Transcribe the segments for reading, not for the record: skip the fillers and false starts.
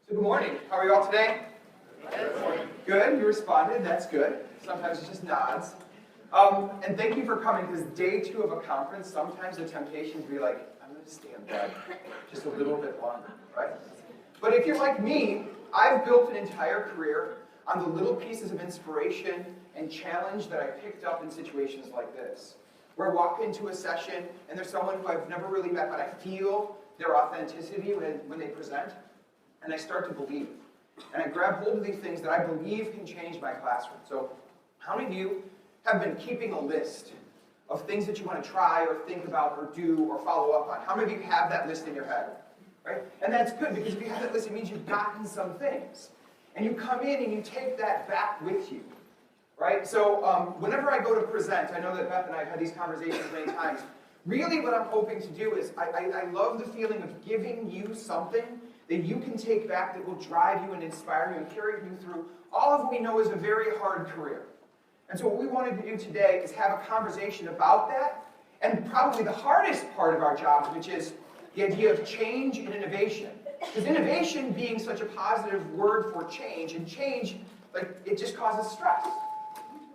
So good morning. How are you all today? Good. You responded. That's good. Sometimes it's just nods. And thank you for coming, because day 2 of a conference, sometimes the temptation is to be like, I'm going to stay in bed just a little bit longer, right? But if you're like me, I've built an entire career on the little pieces of inspiration and challenge that I picked up in situations like this, where I walk into a session and there's someone who I've never really met, but I feel their authenticity when they present, and I start to believe. And I grab hold of these things that I believe can change my classroom. So how many of you have been keeping a list of things that you want to try or think about or do or follow up on? How many of you have that list in your head? Right? And that's good, because if you have that list, it means you've gotten some things. And you come in and you take that back with you. Right? So whenever I go to present, I know that Beth and I have had these conversations many times. Really what I'm hoping to do is, I love the feeling of giving you something that you can take back that will drive you and inspire you and carry you through all of what we know is a very hard career. And so what we wanted to do today is have a conversation about that, and probably the hardest part of our job, which is the idea of change and innovation. Because innovation being such a positive word for change, and change, like, it just causes stress.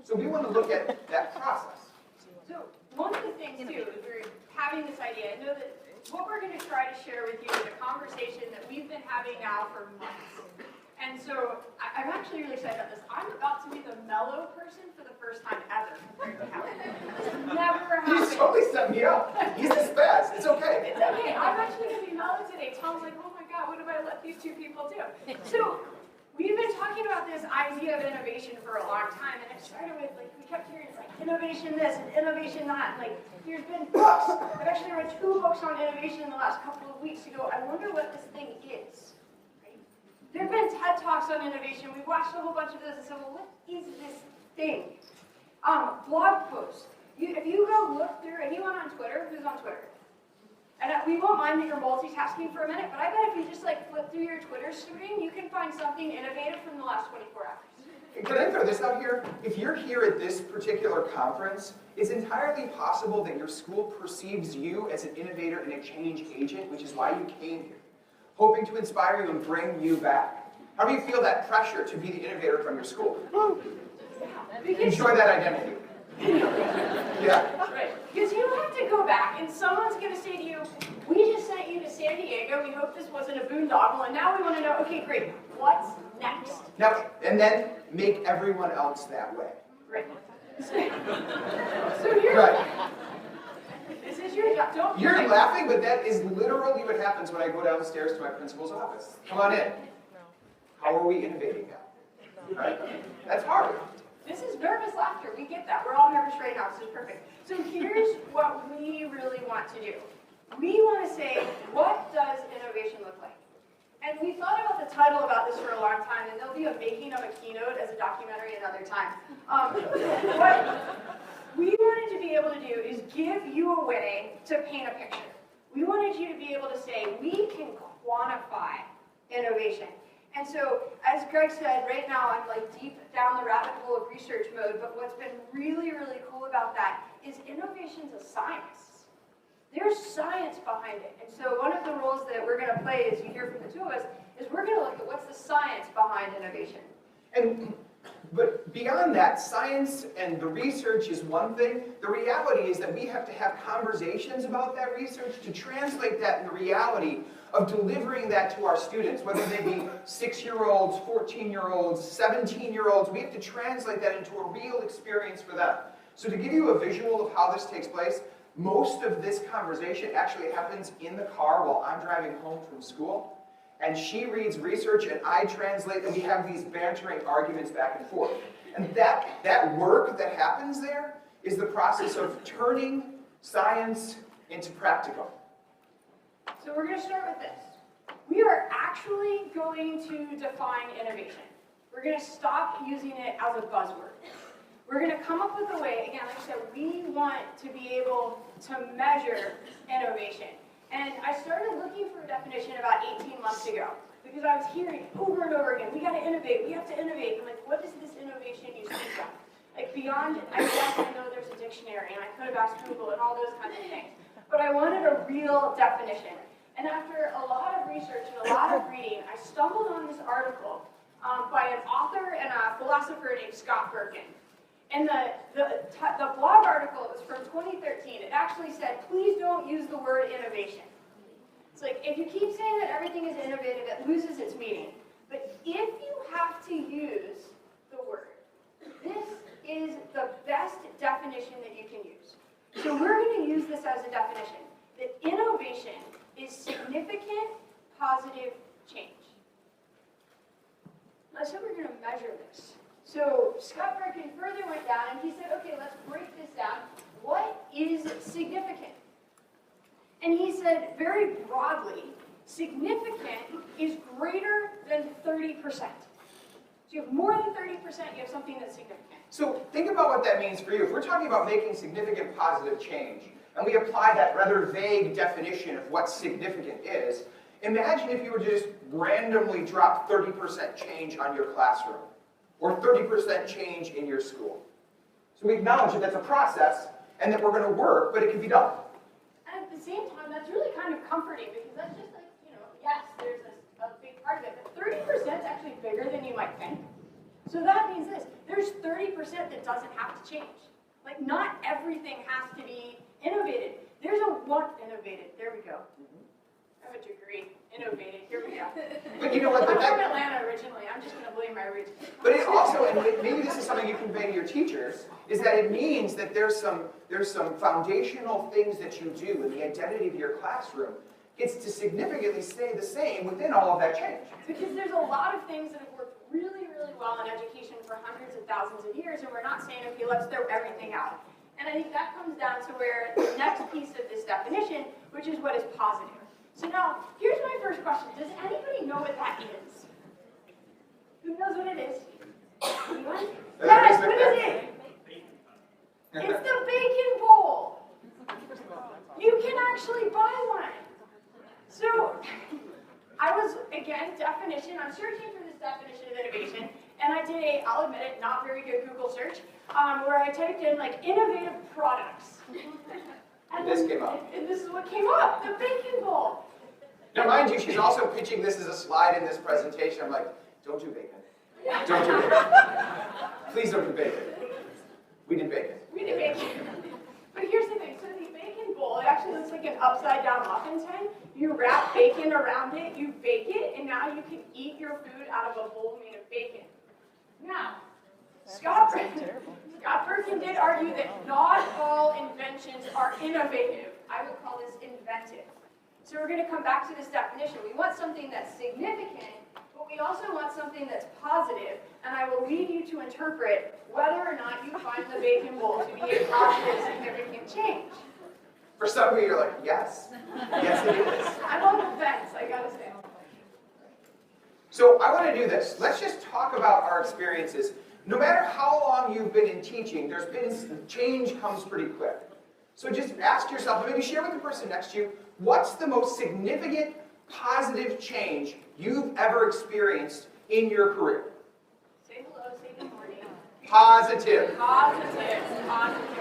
So we want to look at that process. So one of the things, too, is we're having this idea. I know that what we're going to try to share with you is a conversation that we've been having now for months. And so I'm actually really excited about this. I'm about to be the mellow person for the first time ever. This never happened. He's totally set me up. He's the spaz. It's okay. It's okay. I'm actually going to be mellow today. Tom's like, oh my God, what have I let these two people do? So we've been talking about this idea of innovation for a long time, and it started with, like, we kept hearing, like, innovation this and innovation that. Like, there's been books. I've actually read 2 books on innovation in the last couple of weeks to go, I wonder what this thing is. Right? There have been TED Talks on innovation. We've watched a whole bunch of those and said, well, what is this thing? Blog posts. If you go look through, anyone on Twitter? Who's on Twitter? And we won't mind that you're multitasking for a minute, but I bet if you just flip through your Twitter screen, you can find something innovative from the last 24 hours. Can I throw this out here? If you're here at this particular conference, it's entirely possible that your school perceives you as an innovator and a change agent, which is why you came here, hoping to inspire you and bring you back. How do you feel that pressure to be the innovator from your school? Enjoy that identity. Yeah. Right. Because you have to go back, and someone's going to say to you, we just sent you to San Diego, we hope this wasn't a boondoggle, and now we want to know, okay, great, what's next? Now, and then make everyone else that way. Right. So you're... Right. This is your job. Don't... You're laughing, but that is literally what happens when I go downstairs to my principal's office. Come on in. How are we innovating now? Right? That's hard. This is nervous laughter. We get that. We're all nervous right now. This is perfect. So here's what we really want to do. We want to say, what does innovation look like? And we thought about the title about this for a long time, and there'll be a making of a Keynote as a documentary another time. What we wanted to be able to do is give you a way to paint a picture. We wanted you to be able to say, we can quantify innovation. And so, as Greg said, right now I'm deep down the rabbit hole of research mode, but what's been really, really cool about that is innovation's a science. There's science behind it. And so one of the roles that we're going to play, as you hear from the 2 of us, is we're going to look at what's the science behind innovation. But beyond that, science and the research is one thing. The reality is that we have to have conversations about that research to translate that in the reality of delivering that to our students, whether they be 6-year-olds, 14-year-olds, 17-year-olds. We have to translate that into a real experience for them. So to give you a visual of how this takes place, most of this conversation actually happens in the car while I'm driving home from school. And she reads research and I translate, and we have these bantering arguments back and forth. And that work that happens there is the process of turning science into practical. So we're going to start with this. We are actually going to define innovation. We're going to stop using it as a buzzword. We're going to come up with a way, again, like I said, we want to be able to measure innovation. And I started looking for a definition about 18 months ago, because I was hearing over and over again, we got to innovate, we have to innovate. I'm like, what is this innovation you speak of? Like beyond, I guess I know there's a dictionary, and I could have asked Google and all those kinds of things. But I wanted a real definition. And after a lot of research and a lot of reading, I stumbled on this article by an author and a philosopher named Scott Berkun. And the blog article was from 2013. It actually said, please don't use the word innovation. It's like, if you keep saying that everything is innovative, it loses its meaning. But if you have to use the word, this is the best definition that you can use. So we're going to use this as a definition, that innovation is significant, positive change. Now, so we're going to measure this. So Scott Berkun further went down and he said, okay, let's break this down. What is significant? And he said, very broadly, significant is greater than 30%. So you have more than 30%, you have something that's significant. So think about what that means for you. If we're talking about making significant positive change, and we apply that rather vague definition of what significant is, imagine if you were to just randomly drop 30% change on your classroom, or 30% change in your school. So we acknowledge that that's a process, and that we're going to work, but it can be done. And at the same time, that's really kind of comforting, because that's just like, yes, there's a big part of it, but 30% is actually bigger than you might think. So that means this, there's 30% that doesn't have to change. Like, not everything has to be innovated. There's a one innovated, there we go. I have a degree, innovated, here we go. But you know what? I'm from Atlanta originally, I'm just going to blame my region. But it also, and maybe this is something you convey to your teachers, is that it means that there's some foundational things that you do in the identity of your classroom gets to significantly stay the same within all of that change. Because there's a lot of things that have worked really, really well in education for hundreds of thousands of years, and we're not saying, okay, let's throw everything out. And I think that comes down to where the next piece of this definition, which is what is positive. So now, here's my first question. Does anybody know what that is? Who knows what it is? Anyone? Yes, what is it? It's the bacon bowl. You can actually buy one. So, I was, again, I'm searching for this definition of innovation, and I did I'll admit it, not very good Google search, where I typed in, like, innovative products. And this came up. And this is what came up, the bacon bowl. Now, mind you, she's also pitching this as a slide in this presentation. I'm like, don't do bacon. Don't do bacon. Please don't do bacon. We did bacon. We did bacon. But here's the thing. So the bacon bowl, it actually looks like an upside-down muffin tin. You wrap bacon around it, you bake it, and now you can eat your food out of a bowl made of bacon. Now, Scott Berkun did argue that not all inventions are innovative. I would call this inventive. So we're going to come back to this definition. We want something that's significant, but we also want something that's positive, and I will leave you to interpret whether or not you find the bacon bowl to be a positive, significant change. For some of you, you're like, yes. Yes, it is. I'm on the fence, I gotta say. So I want to do this. Let's just talk about our experiences. No matter how long you've been in teaching, change comes pretty quick. So just ask yourself, maybe share with the person next to you, what's the most significant, positive change you've ever experienced in your career? Say hello, say good morning. Positive. Positive. Positive.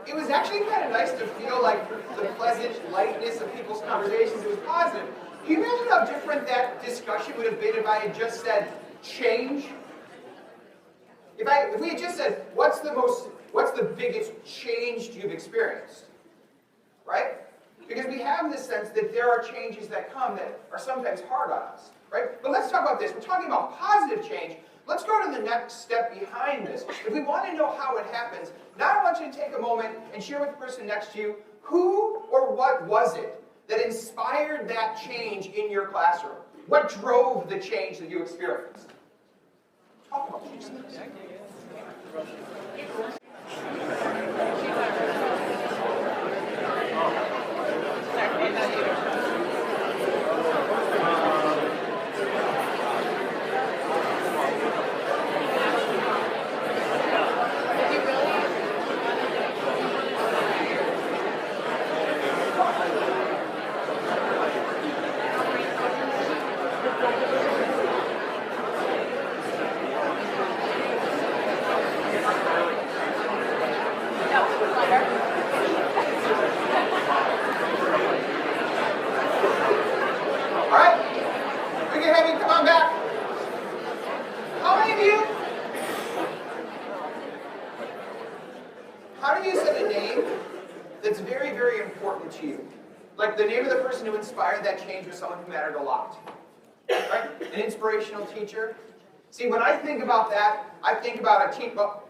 It was actually kind of nice to feel like the pleasant lightness of people's conversations. It was positive. Can you imagine how different that discussion would have been if I had just said change? If we had just said, what's the biggest change you've experienced? Right? Because we have this sense that there are changes that come that are sometimes hard on us. Right? But let's talk about this. We're talking about positive change. let's go to the next step behind this. If we want to know how it happens, now I want you to take a moment and share with the person next to you, who or what was it that inspired that change in your classroom? What drove the change that you experienced? Talk about these things. Like the name of the person who inspired that change was someone who mattered a lot. Right? An inspirational teacher. See, when I think about that, I think about a team. Well,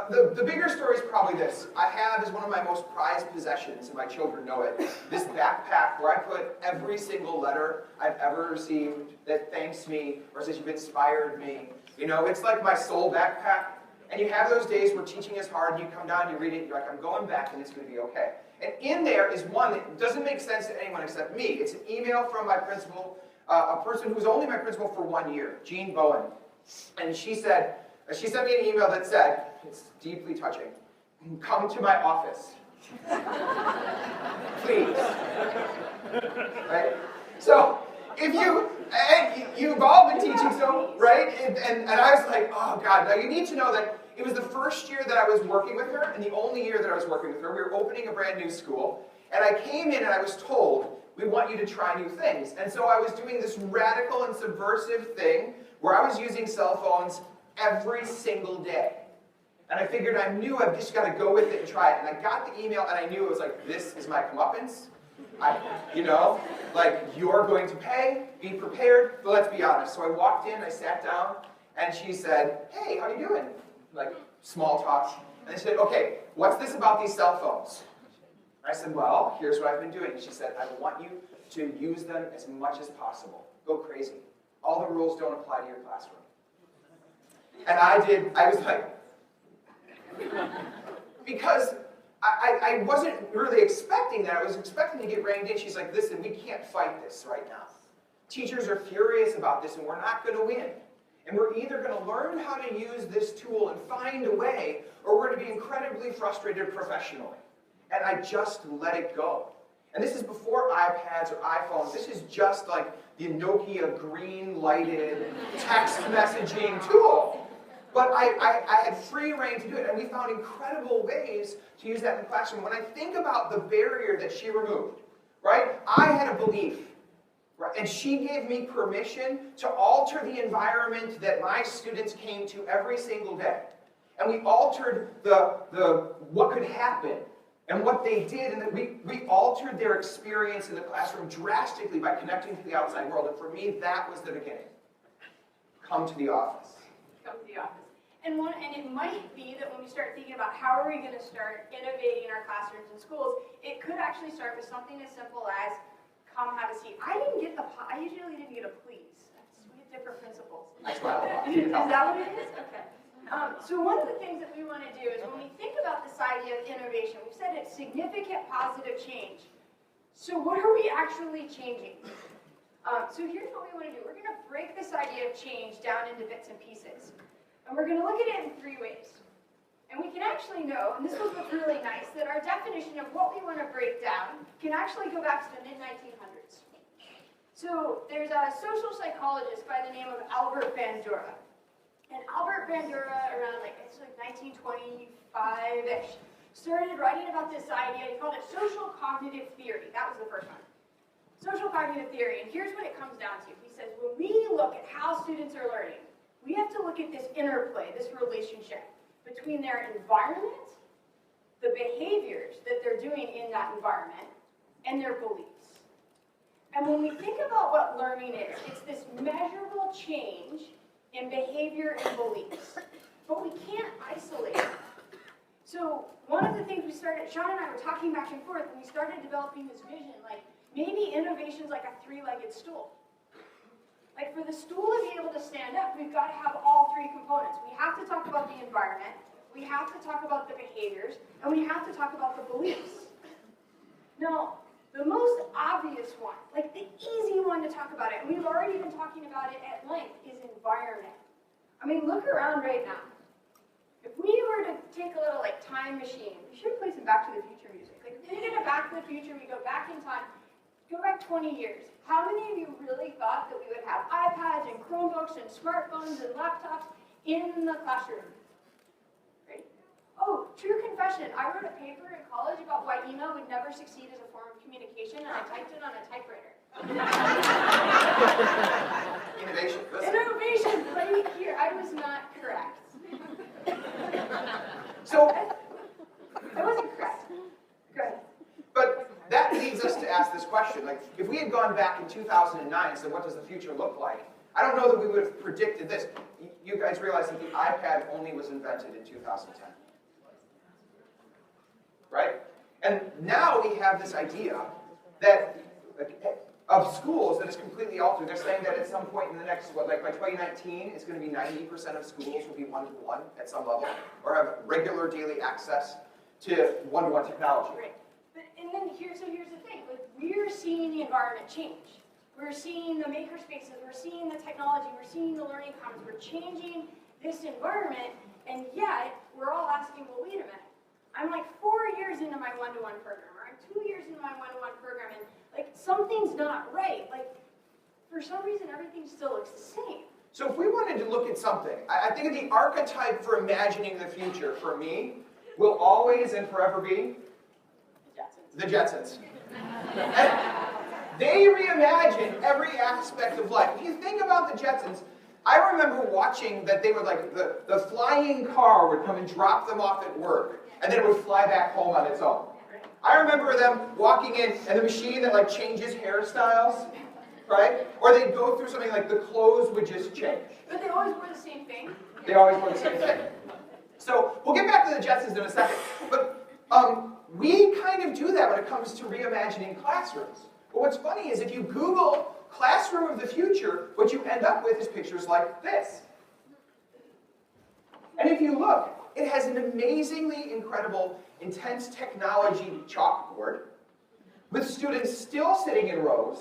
the bigger story is probably this. I have as one of my most prized possessions, and my children know it, this backpack where I put every single letter I've ever received that thanks me or says you've inspired me. You know, it's like my soul backpack. And you have those days where teaching is hard, and you come down, you read it, you're like, I'm going back, and it's going to be okay. And in there is one that doesn't make sense to anyone except me. It's an email from my principal, a person who was only my principal for 1 year, Jean Bowen. And she sent me an email that said, it's deeply touching, come to my office. Please. Right? So, if you've all been teaching, so, right? And I was like, oh God, now you need to know that it was the first year that I was working with her, and the only year that I was working with her. We were opening a brand new school, and I came in and I was told, we want you to try new things. And so I was doing this radical and subversive thing where I was using cell phones every single day. And I figured I knew I've just got to go with it and try it. And I got the email, and I knew it was like, this is my comeuppance. You're going to pay, be prepared, but let's be honest. So I walked in, I sat down, and she said, hey, how you doing? Like, small talk. And I said, okay, what's this about these cell phones? I said, well, here's what I've been doing. She said, I want you to use them as much as possible. Go crazy. All the rules don't apply to your classroom. And I was like, because I wasn't really expecting that. I was expecting to get reined in. She's like, listen, we can't fight this right now. Teachers are furious about this, and we're not going to win. And we're either going to learn how to use this tool and find a way, or we're going to be incredibly frustrated professionally. And I just let it go. And this is before iPads or iPhones. This is just like the Nokia green lighted text messaging tool. But I had free reign to do it, and we found incredible ways to use that in the classroom. When I think about the barrier that she removed, right? I had a belief, right? And she gave me permission to alter the environment that my students came to every single day. And we altered the what could happen and what they did, and that we altered their experience in the classroom drastically by connecting to the outside world. And for me, that was the beginning. Come to the office. Come to the office. And it might be that when we start thinking about how are we going to start innovating our classrooms and schools, it could actually start with something as simple as come have a seat. I usually didn't get a please. We have different principles. That's what I want. Is that what it is? Okay. So one of the things that we want to do is when we think about this idea of innovation, we've said it's significant positive change. So what are we actually changing? So here's what we want to do. We're going to break this idea of change down into bits and pieces. And we're going to look at it in 3 ways. And we can actually know, and this was what's really nice, that our definition of what we want to break down can actually go back to the mid-1900s. So there's a social psychologist by the name of Albert Bandura. And Albert Bandura, around like 1925-ish, started writing about this idea. He called it social cognitive theory. That was the first one. Social cognitive theory. And here's what it comes down to. He says, when we look at how students are learning, we have to look at this interplay, this relationship between their environment, the behaviors that they're doing in that environment, and their beliefs. And when we think about what learning is, it's this measurable change in in behavior and beliefs. But we can't isolate it. So one of the things we started, Shawn and I were talking back and forth, and we started developing this vision, like maybe innovation's like a three-legged stool. Like for the stool to be able to stand up, we've got to have all three components. We have to talk about the environment, we have to talk about the behaviors, and we have to talk about the beliefs. Now, the most obvious one, like the easy one to talk about it, and we've already been talking about it at length, is environment. I mean, look around right now. If we were to take a little like time machine, we should play some Back to the Future music. Like if we did a Back to the Future, we go back in time, go back 20 years. How many of you really thought that we would have iPads and Chromebooks and smartphones and laptops in the classroom? Right? Oh, true confession. I wrote a paper in college about why email would never succeed as a form of communication, and I typed it on a typewriter. Innovation. Innovation right here. I was not correct. So, I wasn't correct. Good. but that leads us to ask this question. Like, if we had gone back in 2009 and said, what does the future look like? I don't know that we would have predicted this. You guys realize that the iPad only was invented in 2010. Right? And now we have this idea that of schools that is completely altered. They're saying that at some point in the next, by 2019, it's going to be 90% of schools will be one-to-one at some level, or have regular daily access to one-to-one technology. Right. But, and then here's the thing. Like, we're seeing the environment change. We're seeing the maker spaces. We're seeing the technology. We're seeing the learning commons. We're changing this environment, and yet we're all asking, well, wait a minute. I'm like 4 years into my one-to-one program, or I'm 2 years into my one-to-one program, and like something's not right. Like for some reason, everything still looks the same. So if we wanted to look at something, I think the archetype for imagining the future for me will always and forever be the Jetsons. And they reimagine every aspect of life. If you think about the Jetsons, I remember watching that they would like the flying car would come and drop them off at work, and then it would fly back home on its own. I remember them walking in, and the machine that like changes hairstyles, right? Or they'd go through something like the clothes would just change. But they always wore the same thing. They always wore the same thing. So we'll get back to the Jetsons in a second. But we kind of do that when it comes to reimagining classrooms. But what's funny is if you Google classroom of the future, what you end up with is pictures like this. And if you look, it has an amazingly incredible, intense technology chalkboard with students still sitting in rows,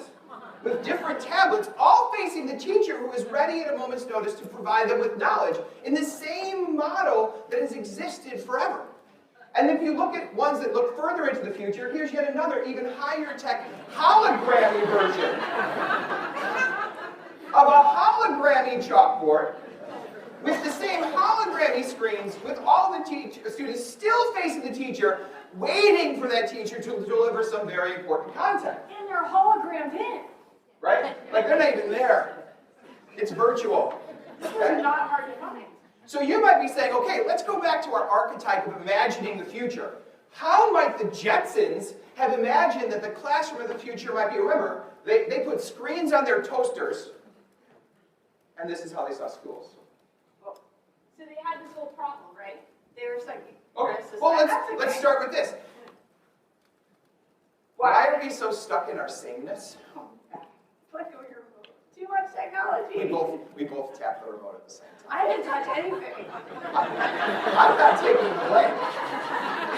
with different tablets, all facing the teacher who is ready at a moment's notice to provide them with knowledge in the same model that has existed forever. And if you look at ones that look further into the future, here's yet another even higher tech hologrammy version of a hologrammy chalkboard with the same hologrammy screens, with all the students still facing the teacher, waiting for that teacher to deliver some very important content. And they're hologrammed in. Right? Like they're not even there. It's virtual. This is not hard to find. So you might be saying, okay, let's go back to our archetype of imagining the future. How might the Jetsons have imagined that the classroom of the future might be? Remember, they put screens on their toasters, and this is how they saw schools. So they had this whole problem, right? They were like, okay, well, let's start with this. Why are we so stuck in our sameness? Too much technology. We both tapped the remote at the same time. I didn't touch anything. I'm not taking the blame.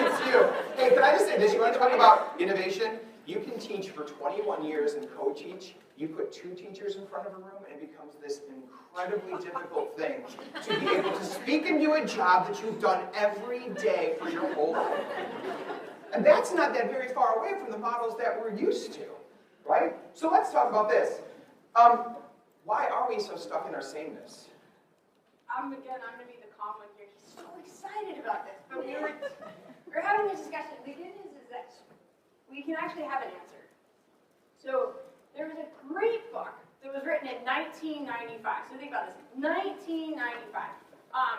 It's you. Hey, can I just say this? You want to talk about innovation? You can teach for 21 years and co-teach. You put 2 teachers in front of a room, and it becomes this incredibly difficult thing to be able to speak and do a job that you've done every day for your whole life. And that's not that very far away from the models that we're used to, right? So let's talk about this. Why are we so stuck in our sameness? I'm going to be the calm one here. He's so excited about this. But we're having this discussion. The good news is that we can actually have an answer. So there was a great book that was written in 1995. So think about this. 1995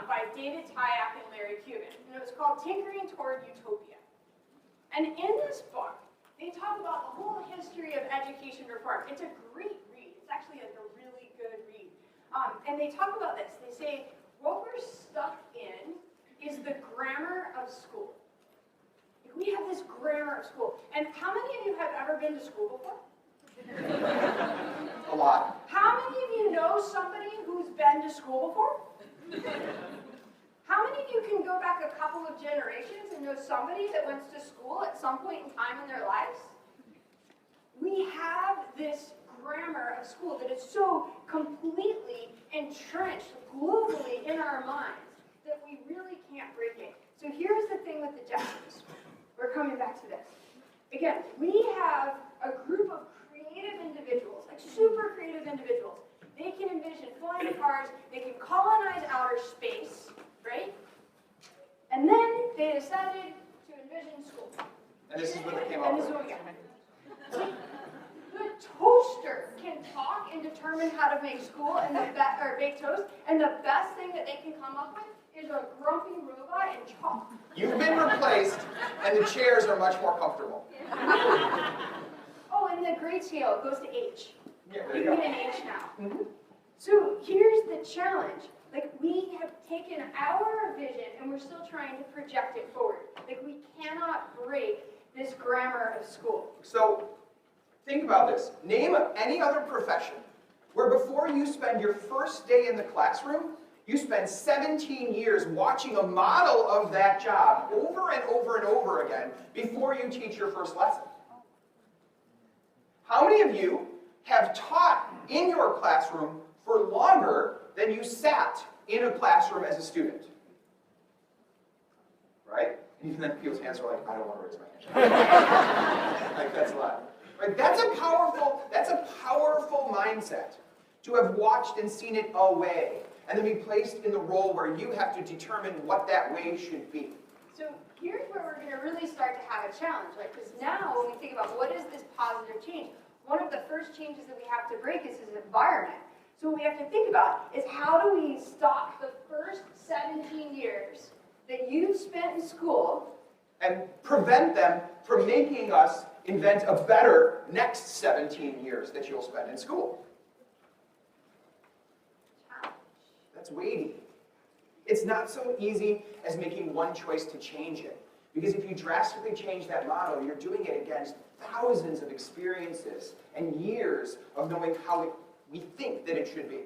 by David Tyack and Larry Cuban. And it was called Tinkering Toward Utopia. And in this book, they talk about the whole history of education reform. It's a great read. It's actually like a really good read. And they talk about this. They say, what we're stuck in is the grammar of school. We have this grammar of school. And how many of you have ever been to school before? A lot. How many of you know somebody who's been to school before? How many of you can go back a couple of generations and know somebody that went to school at some point in time in their lives? We have this grammar of school that is so completely entrenched globally in our minds that we really can't break it. So here's the thing with the Jetsons. We're coming back to this. Again, we have a group of creative individuals, like super creative individuals. They can envision flying cars, they can colonize outer space, right? And then they decided to envision school. And this is what they came up with. The toaster can talk and determine how to make school and bake toast, and the best thing that they can come up with is a grumpy robot and chalk. You've been replaced, and the chairs are much more comfortable. Oh, and the grade scale goes to H. Yeah, there You you go. get an H now. So here's the challenge. Like, we have taken our vision and we're still trying to project it forward. Like, we cannot break this grammar of school. So, think about this. Name any other profession where before you spend your first day in the classroom, you spend 17 years watching a model of that job over and over and over again before you teach your first lesson. How many of you have taught in your classroom for longer than you sat in a classroom as a student? Right? And even then people's hands are like, I don't want to raise my hand. Like, that's a lot. Right? That's a powerful mindset to have watched and seen it away, and then be placed in the role where you have to determine what that way should be. So here's where we're going to really start to have a challenge, right? Because now when we think about what is this positive change, one of the first changes that we have to break is this environment. So what we have to think about is how do we stop the first 17 years that you've spent in school and prevent them from making us invent a better next 17 years that you'll spend in school. That's weighty. It's not so easy as making one choice to change it. Because if you drastically change that model, you're doing it against thousands of experiences and years of knowing how we think that it should be.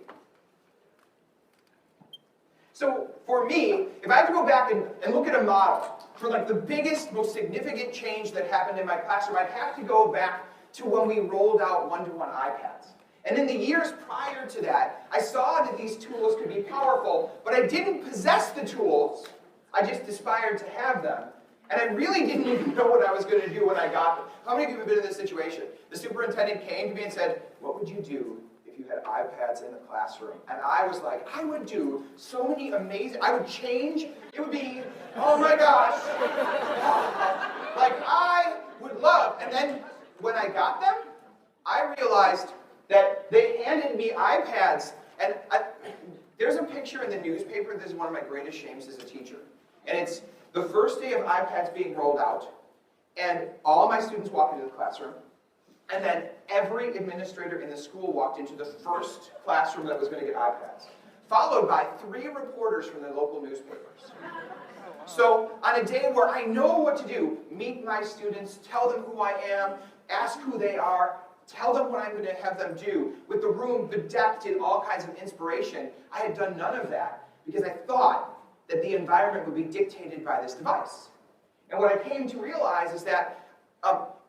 So for me, if I have to go back and look at a model for like the biggest, most significant change that happened in my classroom, I'd have to go back to when we rolled out one-to-one iPads. And in the years prior to that, I saw that these tools could be powerful, but I didn't possess the tools. I just aspired to have them. And I really didn't even know what I was going to do when I got them. How many of you have been in this situation? The superintendent came to me and said, what would you do if you had iPads in the classroom? And I was like, I would do so many amazing, I would change. It would be, oh my gosh. Like I would love. And then when I got them, I realized that they handed me iPads. And there's a picture in the newspaper. This is one of my greatest shames as a teacher. And it's the first day of iPads being rolled out, and all of my students walked into the classroom, and then every administrator in the school walked into the first classroom that was going to get iPads, followed by 3 reporters from the local newspapers. So on a day where I know what to do, meet my students, tell them who I am, ask who they are, tell them what I'm going to have them do, with the room bedecked in all kinds of inspiration, I had done none of that because I thought that the environment would be dictated by this device. And what I came to realize is that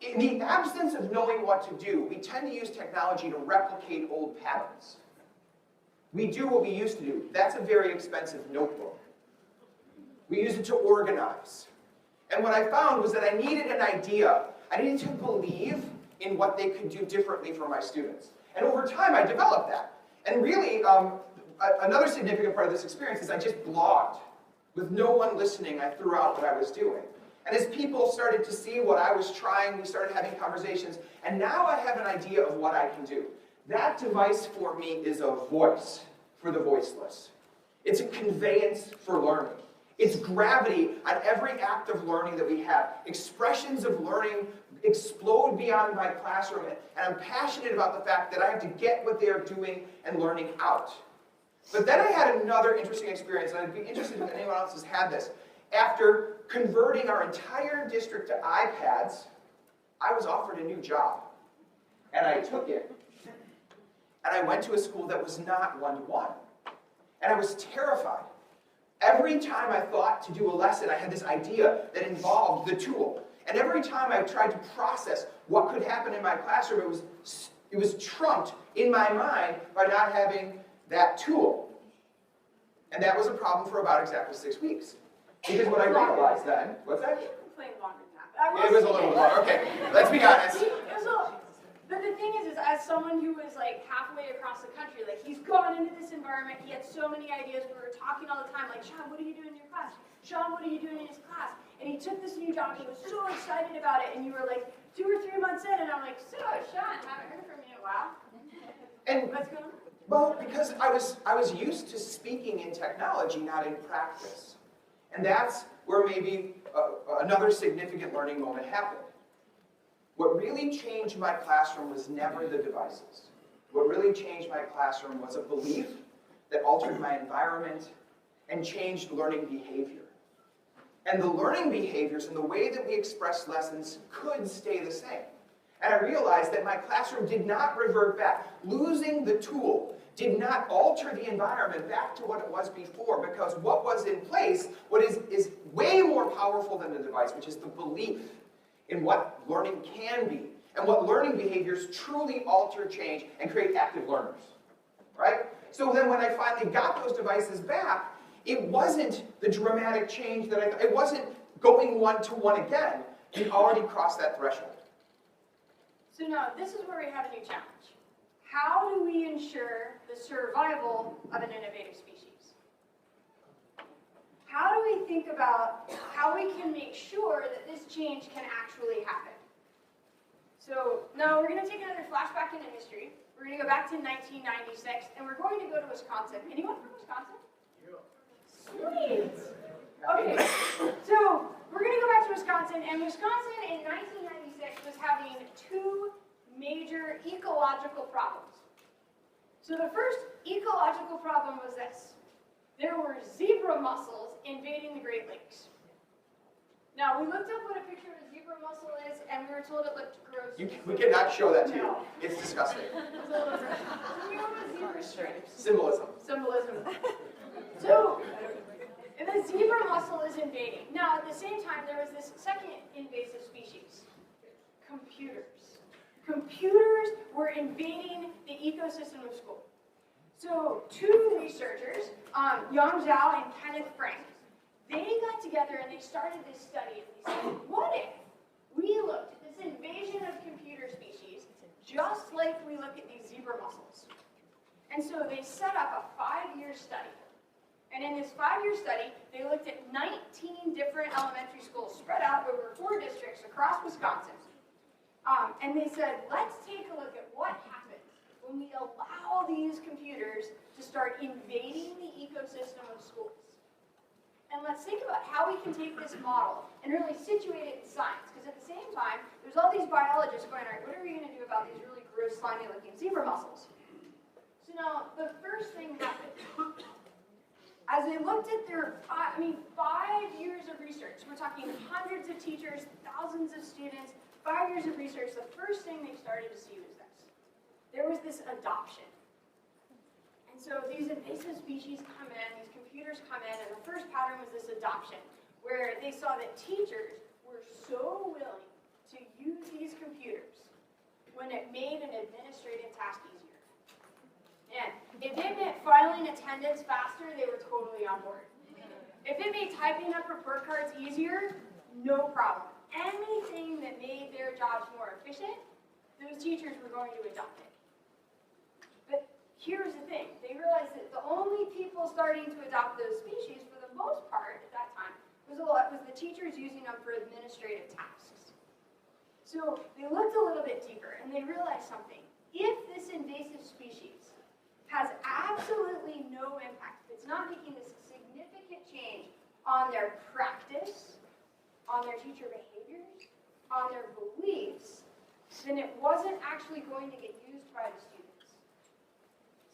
in the absence of knowing what to do, we tend to use technology to replicate old patterns. We do what we used to do. That's a very expensive notebook. We use it to organize. And what I found was that I needed an idea. I needed to believe in what they could do differently for my students. And over time, I developed that. And really, another significant part of this experience is I just blogged. With no one listening, I threw out what I was doing. And as people started to see what I was trying, we started having conversations, and now I have an idea of what I can do. That device for me is a voice for the voiceless. It's a conveyance for learning. It's gravity on every act of learning that we have. Expressions of learning explode beyond my classroom, and I'm passionate about the fact that I have to get what they are doing and learning out. But then I had another interesting experience, and I'd be interested if anyone else has had this. After converting our entire district to iPads, I was offered a new job. And I took it. And I went to a school that was not one-to-one. And I was terrified. Every time I thought to do a lesson, I had this idea that involved the tool. And every time I tried to process what could happen in my classroom, it was trumped in my mind by not having that tool. And that was a problem for about exactly 6 weeks. Because what I realized then, what's that? You complained longer than that. It was a little more, okay. Let's be honest. But the thing is as someone who was like halfway across the country, like he's gone into this environment, he had so many ideas, we were talking all the time, like, Shawn, what are you doing in your class? Shawn, what are you doing in his class? And he took this new job, and he was so excited about it, and you were like 2 or 3 months in, and I'm like, so, Shawn, haven't heard from you in a while. And what's going on? well, because I was used to speaking in technology, not in practice. And that's where maybe another significant learning moment happened. What really changed my classroom was never the devices. What really changed my classroom was a belief that altered my environment and changed learning behavior. And the learning behaviors and the way that we express lessons could stay the same. And I realized that my classroom did not revert back. Losing the tool did not alter the environment back to what it was before, because what was in place, what is way more powerful than the device, which is the belief in what learning can be, and what learning behaviors truly alter, change, and create active learners, right? So then when I finally got those devices back, it wasn't the dramatic change that I thought. It wasn't going one-to-one again. We already crossed that threshold. So now, this is where we have a new challenge. How do we ensure the survival of an innovative species? How do we think about how we can make sure that this change can actually happen? So now we're going to take another flashback into history. We're going to go back to 1996, and we're going to go to Wisconsin. Anyone from Wisconsin? Yeah. Sweet. Okay, so we're going to go back to Wisconsin, and Wisconsin in 1996 was having 2 major ecological problems. So the first ecological problem was this. There were zebra mussels invading the Great Lakes. Now, we looked up what a picture of a zebra mussel is, and we were told it looked gross. We cannot show that to you. It's disgusting. It's a little gross. So we know what zebra stripes. Symbolism. So, the zebra mussel is invading. Now, at the same time, there was this second invasive species, computers. Computers were invading the ecosystem of school. So 2 researchers, Yang Zhao and Kenneth Frank, they got together and they started this study, and they said, what if we looked at this invasion of computer species just like we look at these zebra mussels? And so they set up a 5-year study. And in this 5-year study, they looked at 19 different elementary schools spread out over 4 districts across Wisconsin. And they said, let's take a look at what happens when we allow these computers to start invading the ecosystem of schools. And let's think about how we can take this model and really situate it in science. Because at the same time, there's all these biologists going, all right, what are we going to do about these really gross, slimy-looking zebra mussels? So now, the first thing happened. As they looked at their, 5 years of research, we're talking hundreds of teachers, thousands of students, 5 years of research, the first thing they started to see was this. There was this adoption. And so these invasive species come in, these computers come in, and the first pattern was this adoption, where they saw that teachers were so willing to use these computers when it made an administrative task easier. And if it meant filing attendance faster, they were totally on board. If it made typing up report cards easier, no problem. Anything that made their jobs more efficient, those teachers were going to adopt it. But here's the thing. They realized that the only people starting to adopt those species, for the most part at that time, was the teachers using them for administrative tasks. So they looked a little bit deeper, and they realized something. If this invasive species has absolutely no impact, if it's not making this significant change on their practice, on their teacher behaviors, on their beliefs, then it wasn't actually going to get used by the students.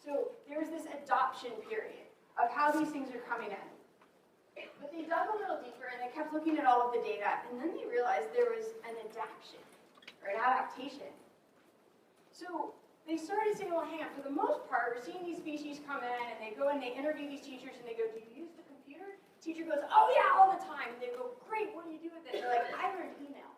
So there was this adoption period of how these things are coming in. But they dug a little deeper and they kept looking at all of the data, and then they realized there was an adaptation, or an adaptation. So they started saying, well, hang on, for the most part, we're seeing these species come in, and they go and they interview these teachers, and they go, do you use the computer? Teacher goes, oh yeah, all the time. And they go, great, what do you do with it? They're like, I learned email.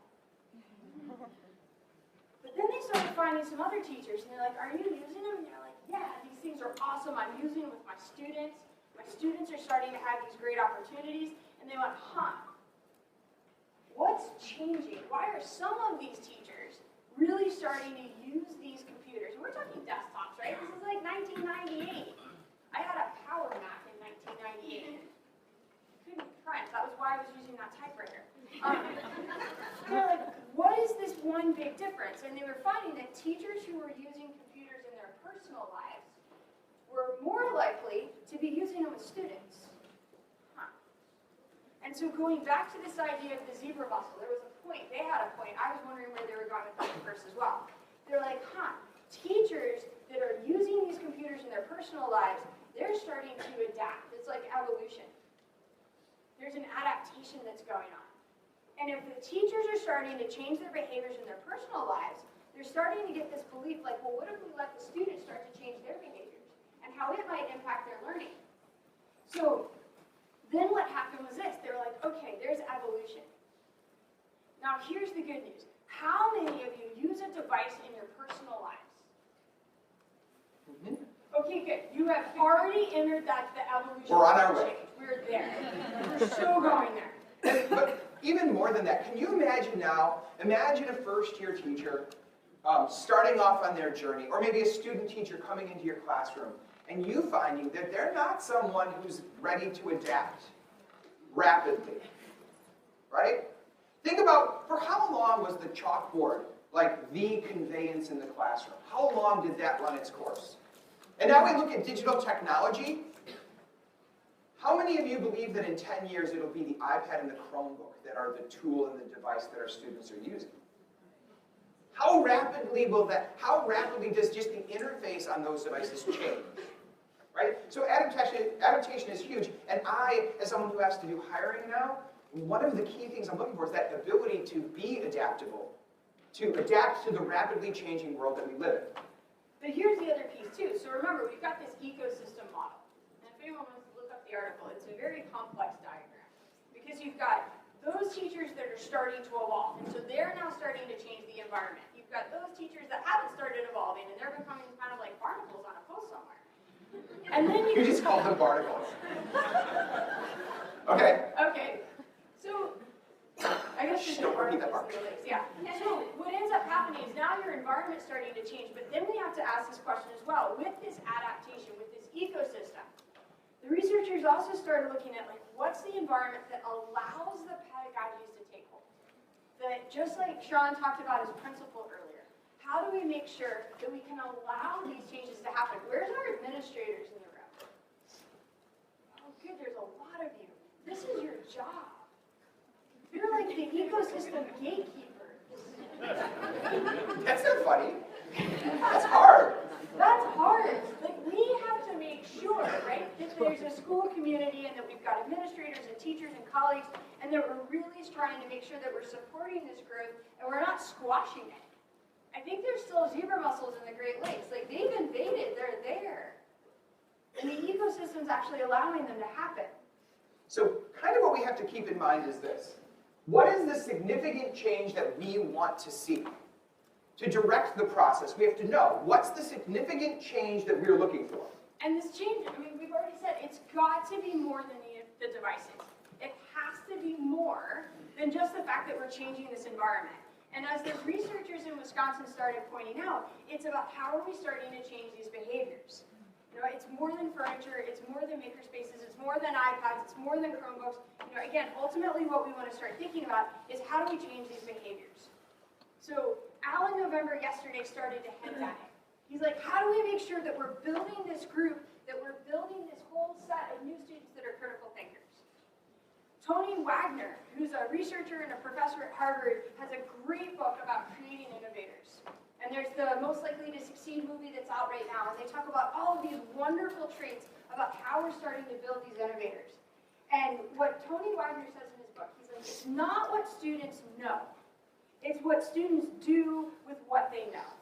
But then they started finding some other teachers, and they're like, are you using them? And they're like, yeah, these things are awesome. I'm using them with my students. My students are starting to have these great opportunities. And they went, what's changing? Why are some of these teachers really starting to use these computers? And we're talking desktops, right? This is like 1998. I had a Power Mac in 1998. Couldn't print. That was why I was using that typewriter. They're like, what is this one big difference? And they were finding that teachers who were using computers in their personal lives were more likely to be using them with students. And so going back to this idea of the zebra mussel, there was a point, they had a point, I was wondering where they were going with that first as well. They're like, teachers that are using these computers in their personal lives, they're starting to adapt. It's like evolution. There's an adaptation that's going on. And if the teachers are starting to change their behaviors in their personal lives, they're starting to get this belief like, well, what if we let the students start to change their behaviors and how it might impact their learning? So then what happened was this. They were like, okay, there's evolution. Now here's the good news. How many of you use a device in your personal lives? Okay, good. You have already entered the evolution. We're on our way. We're there. We're so going there. But even more than that, can you imagine now, imagine a first-year teacher starting off on their journey, or maybe a student teacher coming into your classroom, and you finding that they're not someone who's ready to adapt rapidly, right? Think about, for how long was the chalkboard like the conveyance in the classroom? How long did that run its course? And now we look at digital technology. How many of you believe that in 10 years it'll be the iPad and the Chromebook that are the tool and the device that our students are using? How rapidly does just the interface on those devices change? Right? So adaptation is huge. And I, as someone who has to do hiring now, one of the key things I'm looking for is that ability to be adaptable, to adapt to the rapidly changing world that we live in. But here's the other piece too. So remember, we've got this ecosystem model. And if anyone wants to look up the article, it's a very complex diagram. Because you've got those teachers that are starting to evolve, and so they're now starting to change the environment. You've got those teachers that haven't started evolving, and they're becoming kind of like barnacles on a post somewhere. And then you just called them barnacles. Okay. Okay. So I guess there's no barnacles in the lakes. Yeah. So what ends up happening is now your environment's starting to change, but then we have to ask this question as well. With this adaptation, with this ecosystem, the researchers also started looking at like what's the environment that allows the pedagogies to take hold. That just like Shawn talked about as principal earlier, how do we make sure that we can allow these changes to happen? Where's our administrators in the room? Oh good, there's a lot of you. This is your job. You're like the ecosystem gatekeeper. That's not funny. That's hard. That's hard. Like we have to make sure, right, that there's a school community and that we've got administrators and teachers and colleagues and that we're really trying to make sure that we're supporting this growth and we're not squashing it. I think there's still zebra mussels in the Great Lakes. Like they've invaded, they're there. And the ecosystem's actually allowing them to happen. So kind of what we have to keep in mind is this. What is the significant change that we want to see? To direct the process, we have to know what's the significant change that we're looking for. And this change, I mean, we've already said, it's got to be more than the devices. It has to be more than just the fact that we're changing this environment. And as the researchers in Wisconsin started pointing out, it's about how are we starting to change these behaviors. You know, it's more than furniture, it's more than makerspaces, it's more than iPads, it's more than Chromebooks. You know, again, ultimately what we want to start thinking about is how do we change these behaviors? So Al in November yesterday started to hint at it. He's like, how do we make sure that we're building this group, that we're building this whole set of new students that are critical thinkers? Tony Wagner, who's a researcher and a professor at Harvard, has a great book about creating innovators. And there's the Most Likely to Succeed movie that's out right now, and they talk about all of these wonderful traits about how we're starting to build these innovators. And what Tony Wagner says in his book, he's like, it's not what students know. It's what students do with what they know.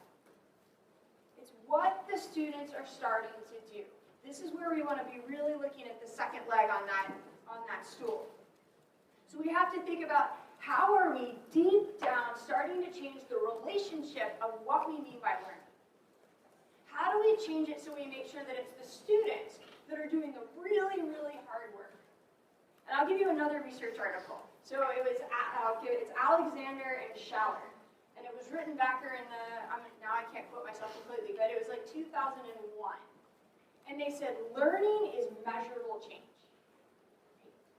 It's what the students are starting to do. This is where we want to be really looking at the second leg on that stool. So we have to think about how are we deep down starting to change the relationship of what we mean by learning. How do we change it so we make sure that it's the students that are doing the really, really hard work? And I'll give you another research article. So it's Alexander and Shawn. And it was written back in the, now I can't quote myself completely, but it was like 2001. And they said, learning is measurable change.